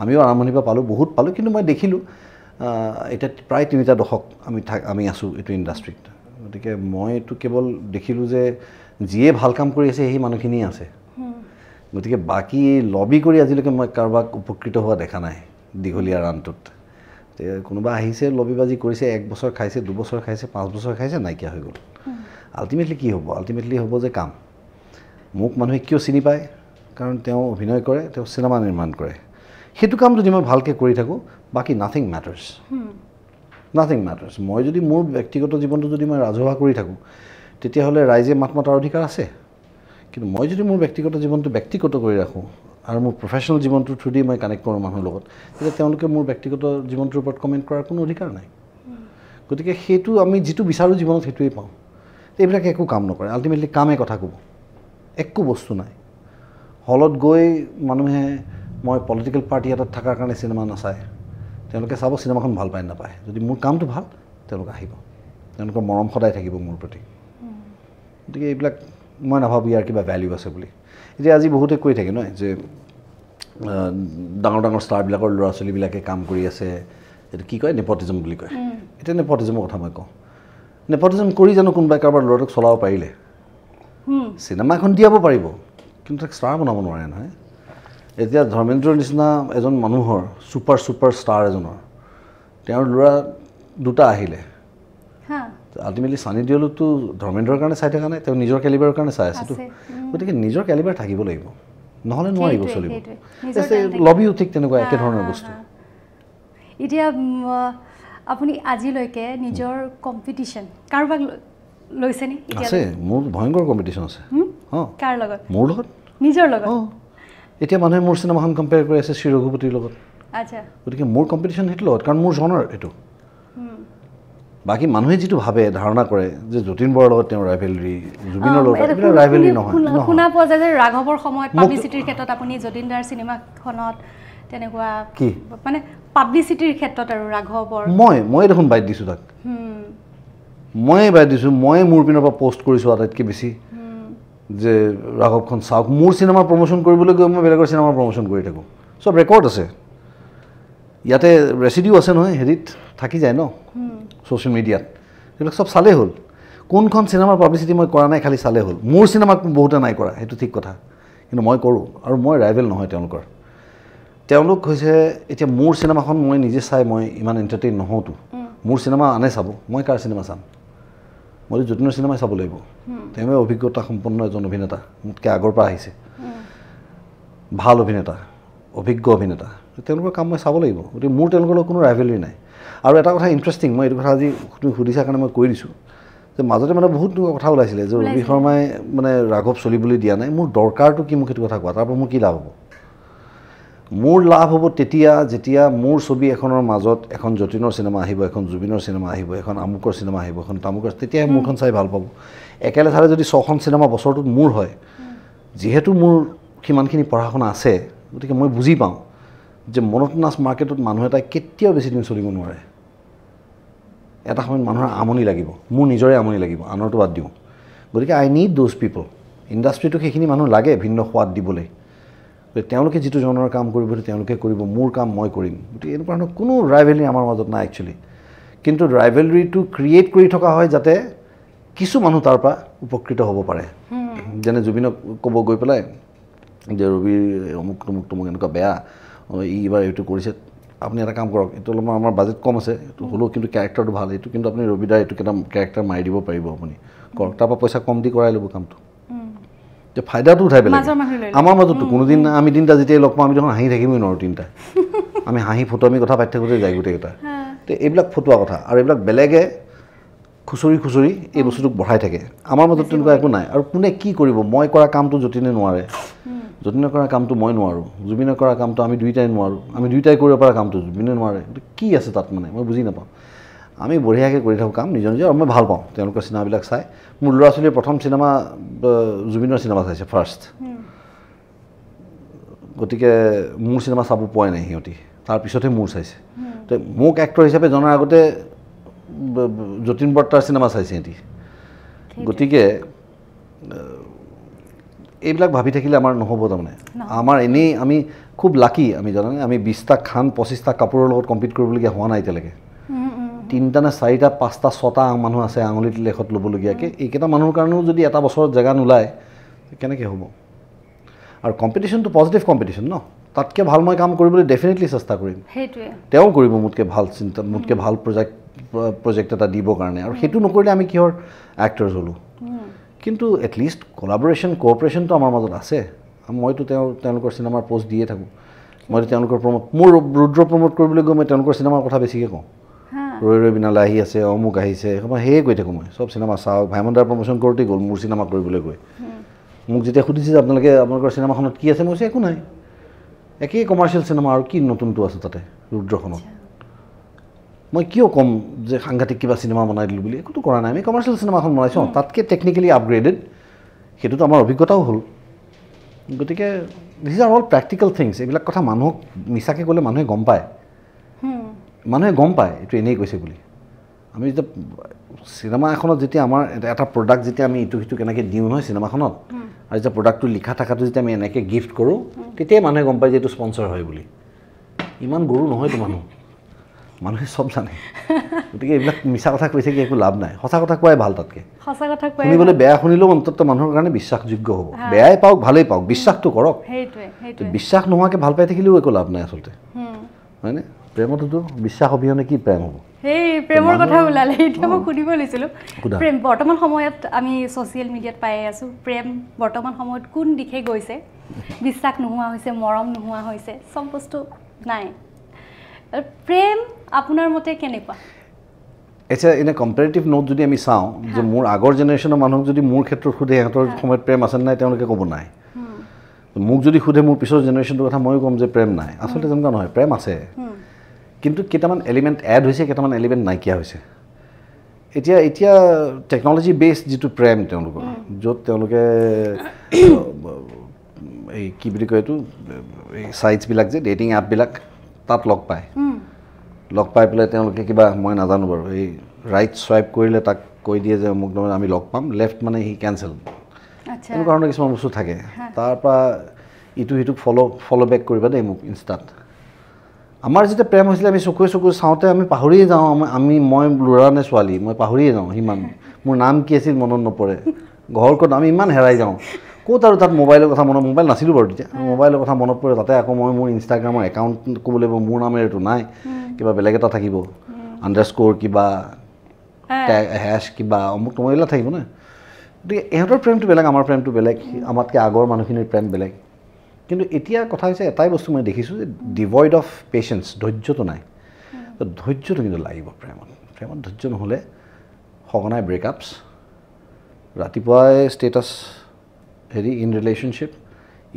[SPEAKER 2] আমিও আৰম্ভণিৰ পৰা পালোঁ বহুত পালোঁ কিন্তু মই দেখিলোঁ এটা প্ৰায় 3টা দশক আমি আছোঁ এইটো ইণ্ডাষ্ট্ৰীত গতিকে মই এইটো কেৱল দেখিলোঁ যে যিয়ে ভাল কাম কৰি আছে সেই মানুহখিনিয়ে আছে গতিকে বাকী লবি কৰি আজিলৈকে মই কাৰোবাক উপকৃত হোৱা দেখা নাই দীঘলীয়া ৰানটোত কোনোবা আহিছে লবিবাজি কৰিছে 1 বছৰ খাইছে 2 বছৰ খাইছে 5 বছৰ খাইছে নাইকিয়া হৈ গ'ল আল্টিমেটলি কি হ'ব আল্টিমেটলি হ'ব যে কাম মোক মানুহে কিয় চিনি পায় কাৰণ তেওঁ অভিনয় কৰে তেওঁ চিনেমা নিৰ্মাণ কৰে সেইটো কাম যদি মই ভালকৈ কৰি থাকোঁ বাকী নাথিং মেটাৰ্ছ মই যদি মোৰ ব্যক্তিগত জীৱনটো যদি মই ৰাজহুৱা কৰি থাকোঁ তেতিয়াহ'লে ৰাইজে মাত মতাৰ অধিকাৰ আছে কিন্তু মই যদি মোৰ ব্যক্তিগত জীৱনটো ব্যক্তিগত কৰি ৰাখোঁ আৰু মোৰ প্ৰফেশ্যনেল জীৱনটোৰ থ্ৰুদি মই কানেক্ট কৰোঁ মানুহৰ লগত তেতিয়া তেওঁলোকে মোৰ ব্যক্তিগত জীৱনটোৰ ওপৰত কমেণ্ট কৰাৰ কোনো অধিকাৰ নাই গতিকে সেইটো আমি যিটো বিচাৰোঁ জীৱনত সেইটোৱেই পাওঁ এইবিলাকে একো কাম নকৰে আল্টিমেটলি কামে কথা ক'ব একো বস্তু নাই হলত গৈ মানুহে মই পলিটিকেল পাৰ্টি এটাত থকাৰ কাৰণে চিনেমা নাচায় তেওঁলোকে চাব চিনেমাখন ভাল পায় নাপায় যদি মোৰ কামটো ভাল তেওঁলোকে আহিব তেওঁলোকৰ মৰম সদায় থাকিব মোৰ প্ৰতি গতিকে এইবিলাক মই নাভাবোঁ ইয়াৰ কিবা ভেলিউ আছে বুলি এতিয়া আজি বহুতে কৈ থাকে নহয় যে ডাঙৰ ডাঙৰ ষ্টাৰবিলাকৰ ল'ৰা ছোৱালীবিলাকে কাম কৰি আছে এইটো কি কয় নেপটিজম বুলি কয় এতিয়া নেপটিজমৰ কথা মই কওঁ নেপটিজম কৰি জানো কোনোবাই কাৰোবাৰ ল'ৰাটোক চলাব পাৰিলে চিনেমা এখন দিয়াব পাৰিব কিন্তু তাক ষ্টাৰ বনাব নোৱাৰে নহয় এতিয়া ধৰ্মেন্দ্ৰৰ নিচিনা এজন মানুহৰ ছুপাৰ ষ্টাৰ এজনৰ তেওঁৰ ল'ৰা 2টা আহিলে আল্টিমেটলি ছানী দেওলতো ধৰ্মেন্দ্ৰৰ কাৰণে চাই থকা নাই তেওঁ নিজৰ কেলিবাৰৰ কাৰণে চাই আছেতো গতিকে নিজৰ কেলিবাৰ থাকিব লাগিব নহ'লে নোৱাৰিব চলিব লবিও ঠিক তেনেকুৱা একেধৰণৰ বস্তু
[SPEAKER 1] এতিয়া আপুনি আজিলৈকে নিজৰ কম্পিটিশ্যন কাৰোবাক লৈছেনে
[SPEAKER 2] আছে মোৰ ভয়ংকৰ কম্পিটিশ্যন আছে
[SPEAKER 1] কাৰ লগত
[SPEAKER 2] মোৰ লগত
[SPEAKER 1] নিজৰ লগত
[SPEAKER 2] এতিয়া মানুহে মোৰ চিনেমাখন কম্পেয়াৰ কৰি আছে শ্ৰী ৰঘুপতিৰ লগত
[SPEAKER 1] আচ্ছা
[SPEAKER 2] গতিকে মোৰ কম্পিটিশ্যন সেইটো লগত কাৰণ মোৰ জনৰ এইটো বাকী মানুহে যিটো ভাবে ধাৰণা কৰে যে যতীন বৰাৰ লগত তেওঁৰ ৰাইভেলৰি জুবিনৰ লগত এইবিলাক ৰাইভেলৰি নহয়
[SPEAKER 1] শুনা পোৱা যায় যে ৰাঘৱৰ সময়ত পাব্লিচিটিৰ ক্ষেত্ৰত আপুনি যতীন দাৰ চিনেমাখনত তেনেকুৱা
[SPEAKER 2] কি
[SPEAKER 1] মানে পাব্লিচিটিৰ ক্ষেত্ৰত আৰু ৰাঘৱৰ
[SPEAKER 2] মই দেখোন বাইট দিছোঁ তাক ময়ে বাইট দিছোঁ ময়ে মোৰ পিনৰ পৰা পষ্ট কৰিছোঁ আটাইতকৈ বেছি যে ৰাঘৱখন চাওক মোৰ চিনেমাৰ প্ৰমোশ্যন কৰিবলৈ গৈ মই বেলেগৰ চিনেমাৰ প্ৰমোশ্যন কৰি থাকোঁ চব ৰেকৰ্ড আছে ইয়াতে ৰেচিডিউ আছে নহয় হেৰিত থাকি যায় ন ছ'চিয়েল মিডিয়াত এইবিলাক চব চালেই হ'ল কোনখন চিনেমাৰ পাব্লিচিটি মই কৰা নাই খালি চালেই হ'ল মোৰ চিনেমাক বহুতে নাই কৰা সেইটো ঠিক কথা কিন্তু মই কৰোঁ আৰু মই ৰাইভেল নহয় তেওঁলোক হৈছে এতিয়া মোৰ চিনেমাখন মই নিজে চাই মই ইমান এণ্টাৰটেইন নহওঁতো মোৰ চিনেমা আনে চাব মই কাৰ চিনেমা চাম মই যতীনৰ চিনেমাই চাব লাগিব তেওঁৱে অভিজ্ঞতা সম্পন্ন এজন অভিনেতা মোতকৈ আগৰ পৰা আহিছে ভাল অভিনেতা অভিজ্ঞ অভিনেতা তেওঁলোকৰ কাম মই চাব লাগিব গতিকে মোৰ তেওঁলোকৰ লগত কোনো ৰাইভেলৰি নাই আৰু এটা কথা ইণ্টাৰেষ্টিং মই এইটো কথা আজি তুমি সুধিছা কাৰণে মই কৈ দিছোঁ যে মাজতে মানে বহুত কথা ওলাইছিলে যে ৰবি শৰ্মাই মানে ৰাঘৱ চলিবলৈ দিয়া নাই মোৰ দৰকাৰটো কি মোক সেইটো কথা কোৱা তাৰপৰা মোৰ কি লাভ হ'ব মোৰ লাভ হ'ব তেতিয়া যেতিয়া মোৰ ছবি এখনৰ মাজত এখন যতীনৰ চিনেমা আহিব এখন জুবিনৰ চিনেমা আহিব এখন আমুকৰ চিনেমা আহিব এখন তামুকৰ তেতিয়াহে মোৰখন চাই ভাল পাব একেলেথাৰে যদি 6খন চিনেমা বছৰটোত মোৰ হয় যিহেতু মোৰ সিমানখিনি পঢ়া শুনা আছে গতিকে মই বুজি পাওঁ যে মনোটনাছ মাৰ্কেটত মানুহ এটাই কেতিয়াও বেছি দিন চলিব নোৱাৰে এটা সময়ত মানুহৰ আমনি লাগিব মোৰ নিজৰে আমনি লাগিব আনৰটো বাদ দিওঁ গতিকে আই নিড দ'জ পিপল ইণ্ডাষ্ট্ৰিটোক সেইখিনি মানুহ লাগে ভিন্ন সোৱাদ দিবলৈ তেওঁলোকে যিটো জনৰ কাম কৰিব তেওঁলোকে কৰিব মোৰ কাম মই কৰিম গতিকে এনেকুৱা ধৰণৰ কোনো ৰাইভেলৰি আমাৰ মাজত নাই একচুৱেলি কিন্তু ৰাইভেলৰিটো ক্ৰিয়েট কৰি থকা হয় যাতে কিছু মানুহ তাৰ পৰা উপকৃত হ'ব পাৰে যেনে জুবিনক ক'ব গৈ পেলাই যে ৰবি অমুক তমুক এনেকুৱা বেয়া এইবাৰ এইটো কৰিছে আপুনি এটা কাম কৰক এইটো অলপমান আমাৰ বাজেট কম আছে এইটো হ'লেও কিন্তু কেৰেক্টাৰটো ভাল এইটো কিন্তু আপুনি ৰবিদাৰ এইটো কেইটা কেৰেক্টাৰ মাৰি দিব পাৰিব আপুনি কৰক তাৰপৰা পইচা কম দি কৰাই ল'ব কামটো যে ফাইদাটো উঠাই পেলাই আমাৰ মাজতো কোনোদিন আমি তিনিটা যেতিয়াই লগ পাওঁ আমি দেখোন হাঁহি থাকিবই নোৱাৰোঁ তিনিটা আমি হাঁহি ফটোৱামি কথা পাতি থাকোঁতে যায় গোটেইকেইটা তো এইবিলাক ফটোৱা কথা আৰু এইবিলাক বেলেগে খুচৰি এই বস্তুটোক বঢ়াই থাকে আমাৰ মাজত তেনেকুৱা একো নাই আৰু কোনে কি কৰিব মই কৰা কামটো যতীনে নোৱাৰে যতীনে কৰা কামটো মই নোৱাৰোঁ জুবিনে কৰা কামটো আমি দুয়োটাই নোৱাৰোঁ আমি দুয়োটাই কৰিব পৰা কামটো জুবিনে নোৱাৰে কি আছে তাত মানে মই বুজি নাপাওঁ আমি বঢ়িয়াকৈ কৰি থাকোঁ কাম নিজৰ আৰু মই ভাল পাওঁ তেওঁলোকৰ চিনেমাবিলাক চাই মোৰ ল'ৰা ছোৱালীয়ে প্ৰথম চিনেমা জুবিনৰ চিনেমা চাইছে ফাৰ্ষ্ট গতিকে মোৰ চিনেমা চাব পোৱাই নাই সিহঁতি তাৰপিছতহে মোৰ চাইছে তো মোক এক্টৰ হিচাপে জনাৰ আগতে যতীন বৰ্তাৰ চিনেমা চাইছে সিহঁতি গতিকে এইবিলাক ভাবি থাকিলে আমাৰ নহ'ব তাৰমানে আমাৰ এনেই আমি খুব লাকি আমি জানানে আমি 20টা খান 25টা কাপোৰৰ লগত কম্পিট কৰিবলগীয়া হোৱা নাই এতিয়ালৈকে 3টা নে 4টা 5টা 6টা মানুহ আছে আঙুলিত লেখত ল'বলগীয়াকৈ এইকেইটা মানুহৰ কাৰণেও যদি এটা বছৰত জেগা নোলায় কেনেকৈ হ'ব আৰু কম্পিটিশ্যনটো পজিটিভ কম্পিটিশ্যন ন তাতকৈ ভাল মই কাম কৰিবলৈ ডেফিনেটলি চেষ্টা কৰিম তেওঁ কৰিব মোতকৈ ভাল চিন্তা মোতকৈ ভাল প্ৰজেক্ট এটা দিবৰ কাৰণে আৰু সেইটো নকৰিলে আমি কিহৰ এক্টৰ্ছ হ'লোঁ কিন্তু এটলিষ্ট কলাবৰেশ্যন কোঅপাৰেশ্যনটো আমাৰ মাজত আছে মইতো তেওঁলোকৰ চিনেমাৰ পোষ্ট দিয়ে থাকোঁ মইতো তেওঁলোকৰ মোৰ ৰুদ্ৰ প্ৰমোট কৰিবলৈ গৈ মই তেওঁলোকৰ চিনেমাৰ কথা বেছিকৈ কওঁ ৰৈ বিনালে আহি আছে অমুক আহিছে মই সেয়ে কৈ থাকোঁ মই চব চিনেমা চাওক ভাইমন্দাৰ প্ৰমোশ্যন কৰোঁতেই গ'ল মোৰ চিনেমা কৰিবলৈ গৈ মোক যেতিয়া সুধিছে যে আপোনালোকৰ চিনেমাখনত কি আছে মই কৈছোঁ একো নাই একেই কমাৰ্চিয়েল চিনেমা আৰু কি নতুনটো আছে তাতে ৰুদ্ৰখনত মই কিয় ক'ম যে সাংঘাতিক কিবা চিনেমা বনাই দিলোঁ বুলি একোতো কৰা নাই আমি কমাৰ্চিয়েল চিনেমাখন বনাইছোঁ তাতকৈ টেকনিকেলি আপগ্ৰেডেড সেইটোতো আমাৰ অভিজ্ঞতাও হ'ল গতিকে দিছ আৰ অল প্ৰেক্টিকেল থিংছ এইবিলাক কথা মানুহক মিছাকৈ ক'লে মানুহে গম পায় এইটো এনেই কৈছে বুলি আমি যেতিয়া চিনেমা এখনত যেতিয়া আমাৰ এটা প্ৰডাক্ট যেতিয়া আমি ইটো সিটো কেনেকৈ দিওঁ নহয় চিনেমাখনত আৰু যেতিয়া প্ৰডাক্টটো লিখা থকাটো যেতিয়া আমি এনেকৈ গিফ্ট কৰোঁ তেতিয়াই মানুহে গম পায় যে এইটো স্পনচৰ হয় বুলি ইমান গৰু নহয়তো মানুহে চব জানে গতিকে এইবিলাক মিছা কথা কৈছে কি একো লাভ নাই সঁচা কথা কোৱাই ভাল তাতকৈ শুনিবলৈ বেয়া শুনিলেও অন্ততঃ মানুহৰ কাৰণে বিশ্বাসযোগ্য হ'ব বেয়াই পাওক ভালেই পাওক বিশ্বাসটো কৰক বিশ্বাস নোহোৱাকৈ ভাল পাই থাকিলেও একো লাভ নাই আচলতে হয়নে প্ৰেমতোতো বিশ্বাস অবিহনে কি প্ৰেম হ'ব
[SPEAKER 1] সেই প্ৰেমৰ কথা ওলালে এতিয়া মই সুধিব লৈছিলোঁ প্ৰেম বৰ্তমান সময়ত আমি ছ'চিয়েল মিডিয়াত পাই আছোঁ প্ৰেম বৰ্তমান সময়ত কোন দিশে গৈছে বিশ্বাস নোহোৱা হৈছে মৰম নোহোৱা হৈছে চব বস্তু নাই প্ৰেম আপোনাৰ মতে কেনেকুৱা
[SPEAKER 2] এতিয়া এনে কম্পেৰেটিভ নোট যদি আমি চাওঁ যে মোৰ আগৰ জেনেৰেশ্যনৰ মানুহক যদি মোৰ ক্ষেত্ৰত সোধে সিহঁতৰ সময়ত প্ৰেম আছে নাই তেওঁলোকে ক'ব নাই মোক যদি সোধে মোৰ পিছৰ জেনেৰেশ্যনটোৰ কথা ময়ো ক'ম যে প্ৰেম নাই আচলতে তেনেকুৱা নহয় প্ৰেম আছে কিন্তু কেইটামান এলিমেণ্ট এড হৈছে কেইটামান এলিমেণ্ট নাইকিয়া হৈছে এতিয়া টেকন'লজি বেছড যিটো প্ৰেম তেওঁলোকৰ য'ত তেওঁলোকে এই কি বুলি কয় এইটো এই ছাইটছবিলাক যে ডেটিং এপবিলাক তাত লগ পাই পেলাই তেওঁলোকে কিবা মই নাজানো বাৰু এই ৰাইট ছুৱাইপ কৰিলে তাক কৈ দিয়ে যে মোক তাৰমানে আমি লগ পাম লেফ্ট মানে সি কেঞ্চেল এনেকুৱা ধৰণৰ কিছুমান বস্তু থাকে তাৰপৰা ইটো সিটোক ফ'ল' বেক কৰিবা দেই মোক ইনষ্টাত আমাৰ যেতিয়া প্ৰেম হৈছিলে আমি চকুৱে চাওঁতে আমি পাহৰিয়ে যাওঁ মই ল'ৰা নে ছোৱালী মই পাহৰিয়ে যাওঁ সিমান মোৰ নাম কি আছিল মনত নপৰে ঘৰ ক'ত আমি ইমান হেৰাই যাওঁ ক'ত আৰু তাত মোবাইলৰ কথা মোবাইল নাছিলোঁ বাৰু তেতিয়া মোবাইলৰ কথা মনত পৰে তাতে আকৌ মই মোৰ ইনষ্টাগ্ৰামৰ একাউণ্ট ক'ব লাগিব মোৰ নামেৰেতো নাই কিবা বেলেগ এটা থাকিব আণ্ডাৰস্ক'ৰ কিবা হেছ কিবা অমুক এইবিলাক থাকিব ন গতিকে ইহঁতৰ প্ৰেমটো বেলেগ আমাৰ প্ৰেমটো বেলেগ আমাতকৈ আগৰ মানুহখিনিৰ প্ৰেম বেলেগ কিন্তু এতিয়া কথা হৈছে এটাই বস্তু মই দেখিছোঁ যে ডিভইড অফ পেচেঞ্চ ধৈৰ্যটো নাই ধৈৰ্যটো কিন্তু লাগিব প্ৰেমত ধৈৰ্য নহ'লে সঘনাই ব্ৰেকআপছ ৰাতিপুৱাই ষ্টেটাছ হেৰি in relationship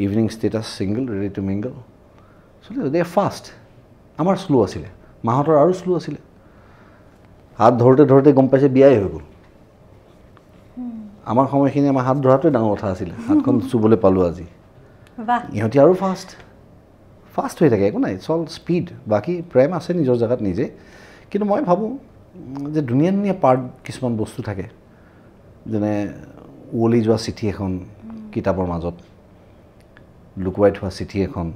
[SPEAKER 2] evening status single ready to mingle দে ফাষ্ট আমাৰ শ্ল' আছিলে মাহঁতৰ আৰু শ্ল' আছিলে হাত ধৰোঁতে গম পাইছে বিয়াই হৈ গ'ল আমাৰ সময়খিনি আমাৰ হাত ধৰাটোৱে ডাঙৰ কথা আছিলে হাতখন চুবলৈ পালোঁ আজি ইহঁতি আৰু ফাষ্ট হৈ থাকে একো নাই ইটছ অল স্পীড বাকী প্ৰেম আছে নিজৰ জেগাত নিজে কিন্তু মই ভাবোঁ যে ধুনীয়া পাৰ্ট কিছুমান বস্তু থাকে যেনে উৱলি যোৱা চিঠি এখন কিতাপৰ মাজত লুকুৱাই থোৱা চিঠি এখন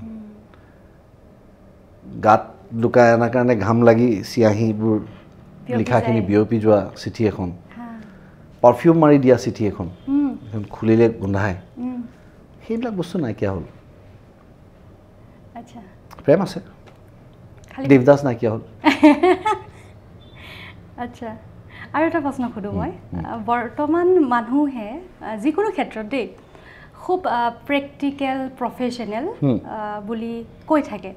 [SPEAKER 2] গাত লুকাই অনাৰ কাৰণে ঘাম লাগি চিয়াহীবোৰ লিখাখিনি বিয়পি যোৱা চিঠি এখন পাৰফিউম মাৰি দিয়া চিঠি এখন খুলিলে গোন্ধায় সেইবিলাক বস্তু নাইকিয়া হ'ল প্ৰেম আছে দেৱদাস নাইকিয়া হ'ল
[SPEAKER 1] আচ্ছা আৰু এটা প্ৰশ্ন সুধোঁ মই বৰ্তমান মানুহে যিকোনো ক্ষেত্ৰত দেই খুব প্ৰেক্টিকেল প্ৰফেশ্যনেল বুলি কৈ থাকে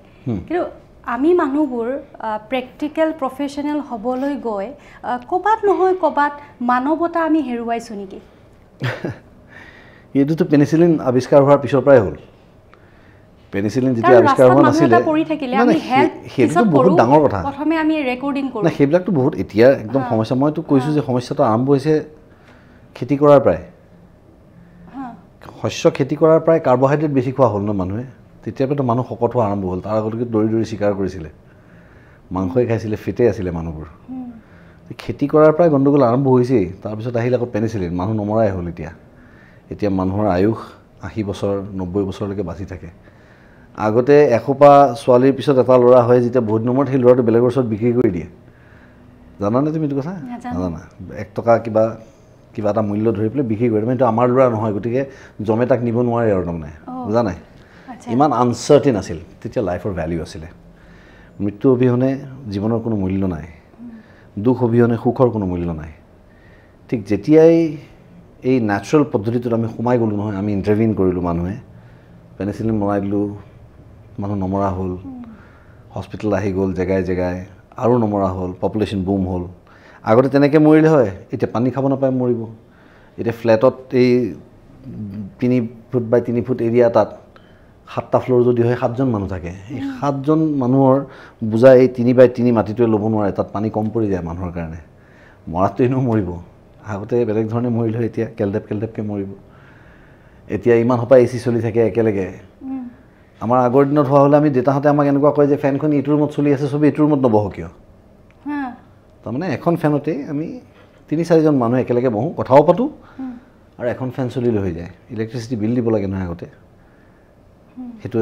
[SPEAKER 1] কিন্তু আমি মানুহবোৰ প্ৰেক্টিকেল প্ৰফেশ্যনেল হ'বলৈ গৈ ক'ৰবাত নহয় ক'ৰবাত মানৱতা আমি হেৰুৱাইছোঁ নেকি
[SPEAKER 2] এইটোতো পেনিচিলিন আৱিষ্কাৰ হোৱাৰ পিছৰ পৰাই হ'ল পেনিচিলিন যেতিয়া আৱিষ্কাৰ হোৱা নাছিলে সেইটো বহুত ডাঙৰ কথা
[SPEAKER 1] প্ৰথমে আমি ৰেকৰ্ডিং কৰোঁ
[SPEAKER 2] সেইবিলাকতো বহুত এতিয়া একদম সমস্যা মইতো কৈছোঁ যে সমস্যাটো আৰম্ভ হৈছে খেতি কৰাৰ পৰাই শস্য খেতি কৰাৰ পৰাই কাৰ্বহাইড্ৰেট বেছি খোৱা হ'ল ন মানুহে তেতিয়াৰ পৰাতো মানুহ শকত হোৱা আৰম্ভ হ'ল তাৰ আগলৈকে দৌৰি চিকাৰ কৰিছিলে মাংসই খাইছিলে ফিটে আছিলে মানুহবোৰ খেতি কৰাৰ পৰাই গণ্ডগোল আৰম্ভ হৈছেই তাৰপিছত আহিল আকৌ পেনিচিলিন মানুহ নমৰাই হ'ল এতিয়া মানুহৰ আয়ুস 80 বছৰ 90 বছৰলৈকে বাচি থাকে আগতে এসোপা ছোৱালীৰ পিছত এটা ল'ৰা হয় যেতিয়া বহুত নম্বৰত সেই ল'ৰাটো বেলেগৰ ওচৰত বিক্ৰী কৰি দিয়ে জানানে তুমি এইটো কথা নাজানা 1 টকা কিবা এটা মূল্য ধৰি পেলাই বিক্ৰী কৰি এইটো আমাৰ ল'ৰা নহয় গতিকে জমে তাক নিব নোৱাৰে আৰু তাৰমানে বুজা নাই ইমান আনচাৰ্টেইন আছিল তেতিয়া লাইফৰ ভ্যালু আছিলে মৃত্যু অবিহনে জীৱনৰ কোনো মূল্য নাই দুখ অবিহনে সুখৰ কোনো মূল্য নাই ঠিক যেতিয়াই এই ন্যাচাৰেল পদ্ধতিটোত আমি সোমাই গ'লোঁ নহয় আমি ইণ্টাৰভিন কৰিলোঁ মানুহে পেনিচিলিন বনাই দিলোঁ মানুহ নমৰা হ'ল হস্পিটেল আহি গ'ল জেগাই আৰু নমৰা হ'ল পপুলেশ্যন বুম হ'ল আগতে তেনেকৈ মৰিলে হয় এতিয়া পানী খাব নাপায় মৰিব এতিয়া ফ্লেটত এই 3 ফুট বাই 3 ফুট এৰিয়া তাত 7টা ফ্ল'ৰ যদি হয় 7জন মানুহ থাকে এই 7জন মানুহৰ বুজা এই 3 বাই 3 মাটিটোৱে ল'ব নোৱাৰে তাত পানী কম পৰি যায় মানুহৰ কাৰণে মৰাটো এনেও মৰিব আগতে বেলেগ ধৰণে মৰিলে এতিয়া কেলডেপকৈ মৰিব এতিয়া ইমান সোপা এচি চলি থাকে একেলগে আমাৰ আগৰ দিনত হোৱা হ'লে আমি দেউতাহঁতে আমাক এনেকুৱা কয় যে ফেনখন এইটো ৰুমত চলি আছে চবেই এইটো ৰুমত নবহ কিয় তাৰমানে এখন ফেনতে আমি 3-4জন মানুহ একেলগে বহোঁ কথাও পাতোঁ আৰু এখন ফেন চলিলে হৈ যায় ইলেক্ট্ৰিচিটি বিল দিব লাগে নহয় আগতে সেইটো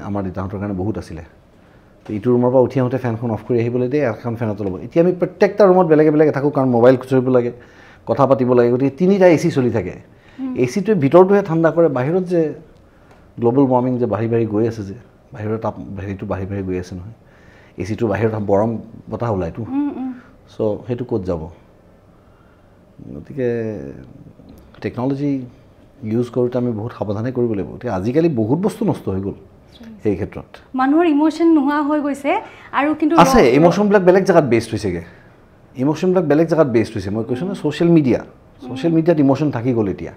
[SPEAKER 2] আমাৰ দেউতাহঁতৰ কাৰণে বহুত আছিলে তো ইটো ৰুমৰ পৰা উঠি আহোঁতে ফেনখন অফ কৰি আহিবলৈ দিয়ে এখন ফেনতে ল'ব এতিয়া আমি প্ৰত্যেকটা ৰুমত বেলেগে থাকোঁ কাৰণ মোবাইল খুচৰিব লাগে কথা পাতিব লাগে গতিকে 3টা এচি চলি থাকে এচিটোৱে ভিতৰটোহে ঠাণ্ডা কৰে বাহিৰত যে গ্ল'বেল ৱাৰ্মিং যে বাঢ়ি গৈ আছে যে বাহিৰৰ তাপ হেৰিটো বাঢ়ি গৈ আছে নহয় এচিটোৰ বাহিৰত গৰম বতাহ ওলাইতো চ' সেইটো ক'ত যাব গতিকে টেকন'লজি ইউজ কৰোঁতে আমি বহুত সাৱধানে কৰিব লাগিব গতিকে আজিকালি বহুত বস্তু নষ্ট হৈ গ'ল সেই ক্ষেত্ৰত
[SPEAKER 1] মানুহৰ ইম'শ্যন নোহোৱা হৈ গৈছে আৰু কিন্তু
[SPEAKER 2] আছে ইম'শ্যনবিলাক বেলেগ জেগাত বেষ্ট হৈছেগৈ ইম'শ্যনবিলাক বেলেগ জেগাত বেষ্ট হৈছে মই কৈছোঁ নহয় ছ'চিয়েল মিডিয়াত ইম'শ্যন থাকি গ'ল এতিয়া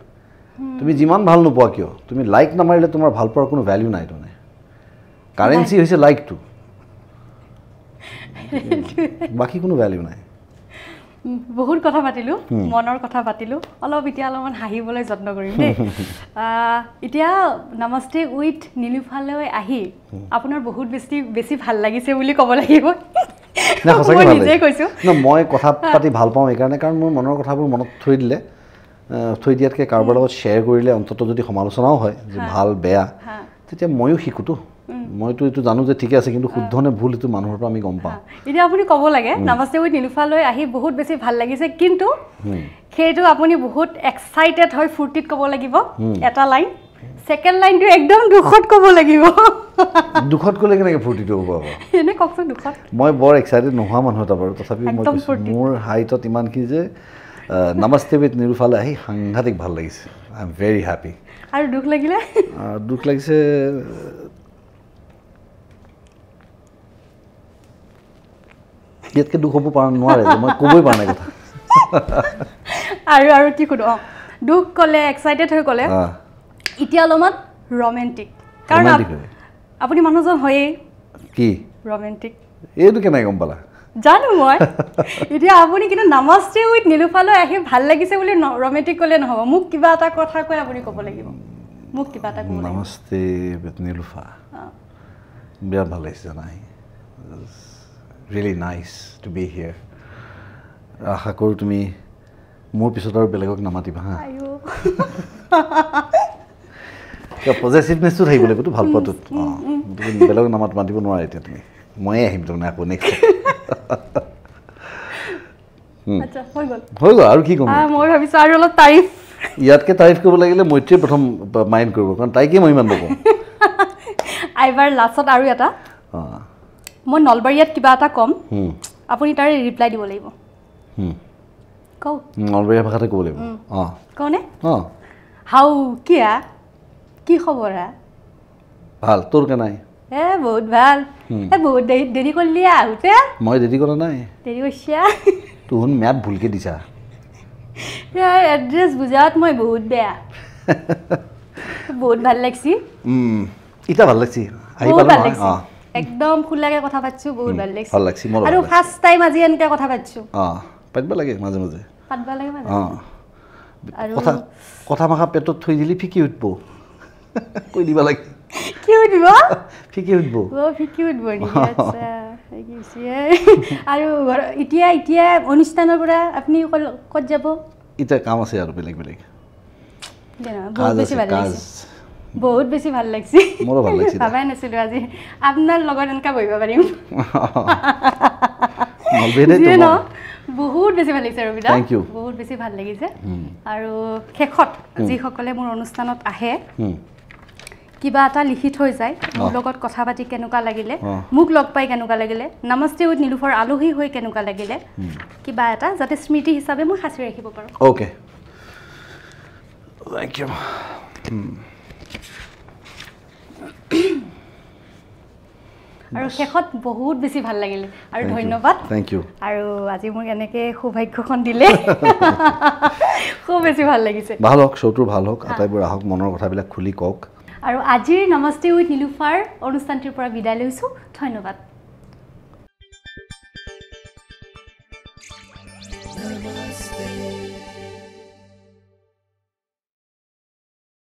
[SPEAKER 2] তুমি যিমান ভাল নোপোৱা কিয় তুমি লাইক নামাৰিলে তোমাৰ ভাল পোৱাৰ কোনো ভ্যালু নাই তাৰমানে কাৰেঞ্চি হৈছে লাইকটো বাকী কোনো ভ্যালু নাই
[SPEAKER 1] বহুত কথা পাতিলোঁ মনৰ কথা পাতিলোঁ এতিয়া অলপমান হাঁহিবলৈ যত্ন কৰিম দেই এতিয়া নমস্তে উইথ নীলোফালৈ আহি আপোনাৰ বহুত বেছি ভাল লাগিছে বুলি ক'ব লাগিব
[SPEAKER 2] মই কথা পাতি ভাল পাওঁ এইকাৰণে কাৰণ মোৰ মনৰ কথাবোৰ মনত থৈ দিয়াতকৈ কাৰোবাৰ লগত শ্বেয়াৰ কৰিলে অন্ততঃ যদি সমালোচনাও হয় যে ভাল বেয়া তেতিয়া ময়ো শিকোতো মইতো এইটো জানো যে ঠিকে আছে কিন্তু শুদ্ধ নে ভুল এইটো মানুহৰ পৰা আমি গম পাওঁ
[SPEAKER 1] এতিয়া আপুনি ক'ব লাগে নমস্তে উইথ নীলোফালৈ আহি বহুত বেছি ভাল লাগিছে কিন্তু সেইটো আপুনি বহুত এক্সাইটেড হৈ ফূৰ্তিত ক'ব লাগিব এটা লাইন সেকেন্ড লাইনটো একদম দুখত ক'ব লাগিব
[SPEAKER 2] দুখত ক'লে কেনেকৈ ফূৰ্তিটো হ'ব
[SPEAKER 1] এনে কওকচোন দুখত
[SPEAKER 2] মই বৰ এক্সাইটেড নোহোৱা মানুহ এটা বাৰু তথাপিও মই মোৰ হাইটত ইমান কি যে নমস্তে উইথ নীলোফালৈ আহি সাংঘাতিক ভাল লাগিছে আই এম ভেৰি হেপী
[SPEAKER 1] আৰু দুখ লাগিছে
[SPEAKER 2] ইয়াতকৈ দুখ হ'ব পৰা নোৱাৰে যে মই ক'বই পৰা নাই কথা
[SPEAKER 1] আৰু কি সুধো দুখ ক'লে এক্সাইটেড হৈ ক'লে এতিয়া অলপমান ৰোমেণ্টিক কাৰণ আপুনি মানুহজন হয়েই কি ৰোমেণ্টিক
[SPEAKER 2] এইটো কেনেকৈ গম পালা
[SPEAKER 1] জানো মই এতিয়া আপুনি কিন্তু নমস্তে উইথ নীলোফালৈ আহি ভাল লাগিছে বুলি ৰোমেণ্টিক ক'লে নহ'ব মোক কিবা এটা কথা কৈ আপুনি ক'ব লাগিব মোক কিবা এটা ক'ব
[SPEAKER 2] নমস্তে উইথ নীলোফা বিৰাট ভাল লাগিছে জানাই ৰিয়েলি নাইচ টু বি হিয়াৰ আশা কৰোঁ তুমি মোৰ পিছত আৰু বেলেগক নামাতিবা হা পজিটিভনেছটো থাকিব লাগিবতো ভাল পোৱাটোত তুমি বেলেগক মাতিব নোৱাৰা এতিয়া তুমি ময়ে আহিম তাৰমানে আকৌ নেক্সট হৈ গ'ল আৰু কি ক'ম
[SPEAKER 1] মই ভাবিছোঁ আৰু অলপ তাৰিফ
[SPEAKER 2] ইয়াতকৈ তাৰিফ কৰিব লাগিলে মৈত্ৰীয়ে প্ৰথম মাইণ্ড কৰিব কাৰণ তাইকে মই ইমান নকওঁ
[SPEAKER 1] এইবাৰ লাষ্টত আৰু এটা মই নলবাৰীয়াত কিবা এটা ক'ম আপুনি তাৰে ৰিপ্লাই দিব লাগিব কওক
[SPEAKER 2] নলবাৰীয়া ভাষাতে ক'ব লাগিব
[SPEAKER 1] কওঁনে হাউ কিয়া কি খবৰ
[SPEAKER 2] ভাল তোৰ কেনাই
[SPEAKER 1] বহুত ভাল বহুত দেৰি কৰিলি আহোঁতে
[SPEAKER 2] মই দেৰি কৰা নাই
[SPEAKER 1] দেৰি কৰিছা
[SPEAKER 2] তোৰ ম্যাদ ভুলকৈ দিছা
[SPEAKER 1] এড্ৰেছ বুজাত মই বহুত বেয়া বহুত ভাল লাগছি
[SPEAKER 2] এতিয়া ভাল লাগছি
[SPEAKER 1] একদম খোলাকৈ কথা পাতিছোঁ বহুত ভাল লাগছি
[SPEAKER 2] ভাল লাগছি
[SPEAKER 1] আৰু ফাৰ্ষ্ট টাইম আজি এনেকৈ কথা পাতিছোঁ
[SPEAKER 2] পাতিব লাগে মাজে মাজে
[SPEAKER 1] পাতিব লাগে মাজে
[SPEAKER 2] আৰু কথা ভাষা পেটত থৈ দিলি ফিকি উঠব কৈ দিব লাগে
[SPEAKER 1] কি উঠিব
[SPEAKER 2] ফিকি উঠব
[SPEAKER 1] ফিকি উঠব আৰু এতিয়া অনুষ্ঠানৰ পৰা আপুনি ক'ত যাব
[SPEAKER 2] এতিয়া কাম আছে আৰু বেলেগ বেলেগ
[SPEAKER 1] বহুত বেছি ভাল লাগিছে
[SPEAKER 2] মোৰো ভাল লাগিছে
[SPEAKER 1] ভাবাই নাছিলোঁ আজি আপোনাৰ লগত এনেকৈ বহিব পাৰিম বহুত বেছি ভাল লাগিছে ৰবিদা বহুত বেছি ভাল লাগিছে আৰু শেষত যিসকলে মোৰ অনুষ্ঠানত আহে কিবা এটা লিখি থৈ যায় মোৰ লগত কথা পাতি কেনেকুৱা লাগিলে মোক লগ পাই কেনেকুৱা লাগিলে নমস্তে উইথ নীলোফাৰ আলহী হৈ কেনেকুৱা লাগিলে কিবা এটা যাতে স্মৃতি হিচাপে মই সাঁচি ৰাখিব পাৰোঁ
[SPEAKER 2] অ'কে থেংক ইউ
[SPEAKER 1] আৰু শেষত বহুত বেছি ভাল লাগিলে আৰু ধন্যবাদ
[SPEAKER 2] থেংক ইউ
[SPEAKER 1] আৰু আজি মোক এনেকৈ সৌভাগ্যখন দিলে খুব বেছি ভাল লাগিছে
[SPEAKER 2] ভাল হওক শ্ব'টো ভাল হওক আটাইবোৰ আহক মনৰ কথাবিলাক খুলি কওক
[SPEAKER 1] আৰু আজিৰ নমস্তে উইথ নীলোফাৰ অনুষ্ঠানটিৰ পৰা বিদায় লৈছোঁ ধন্যবাদ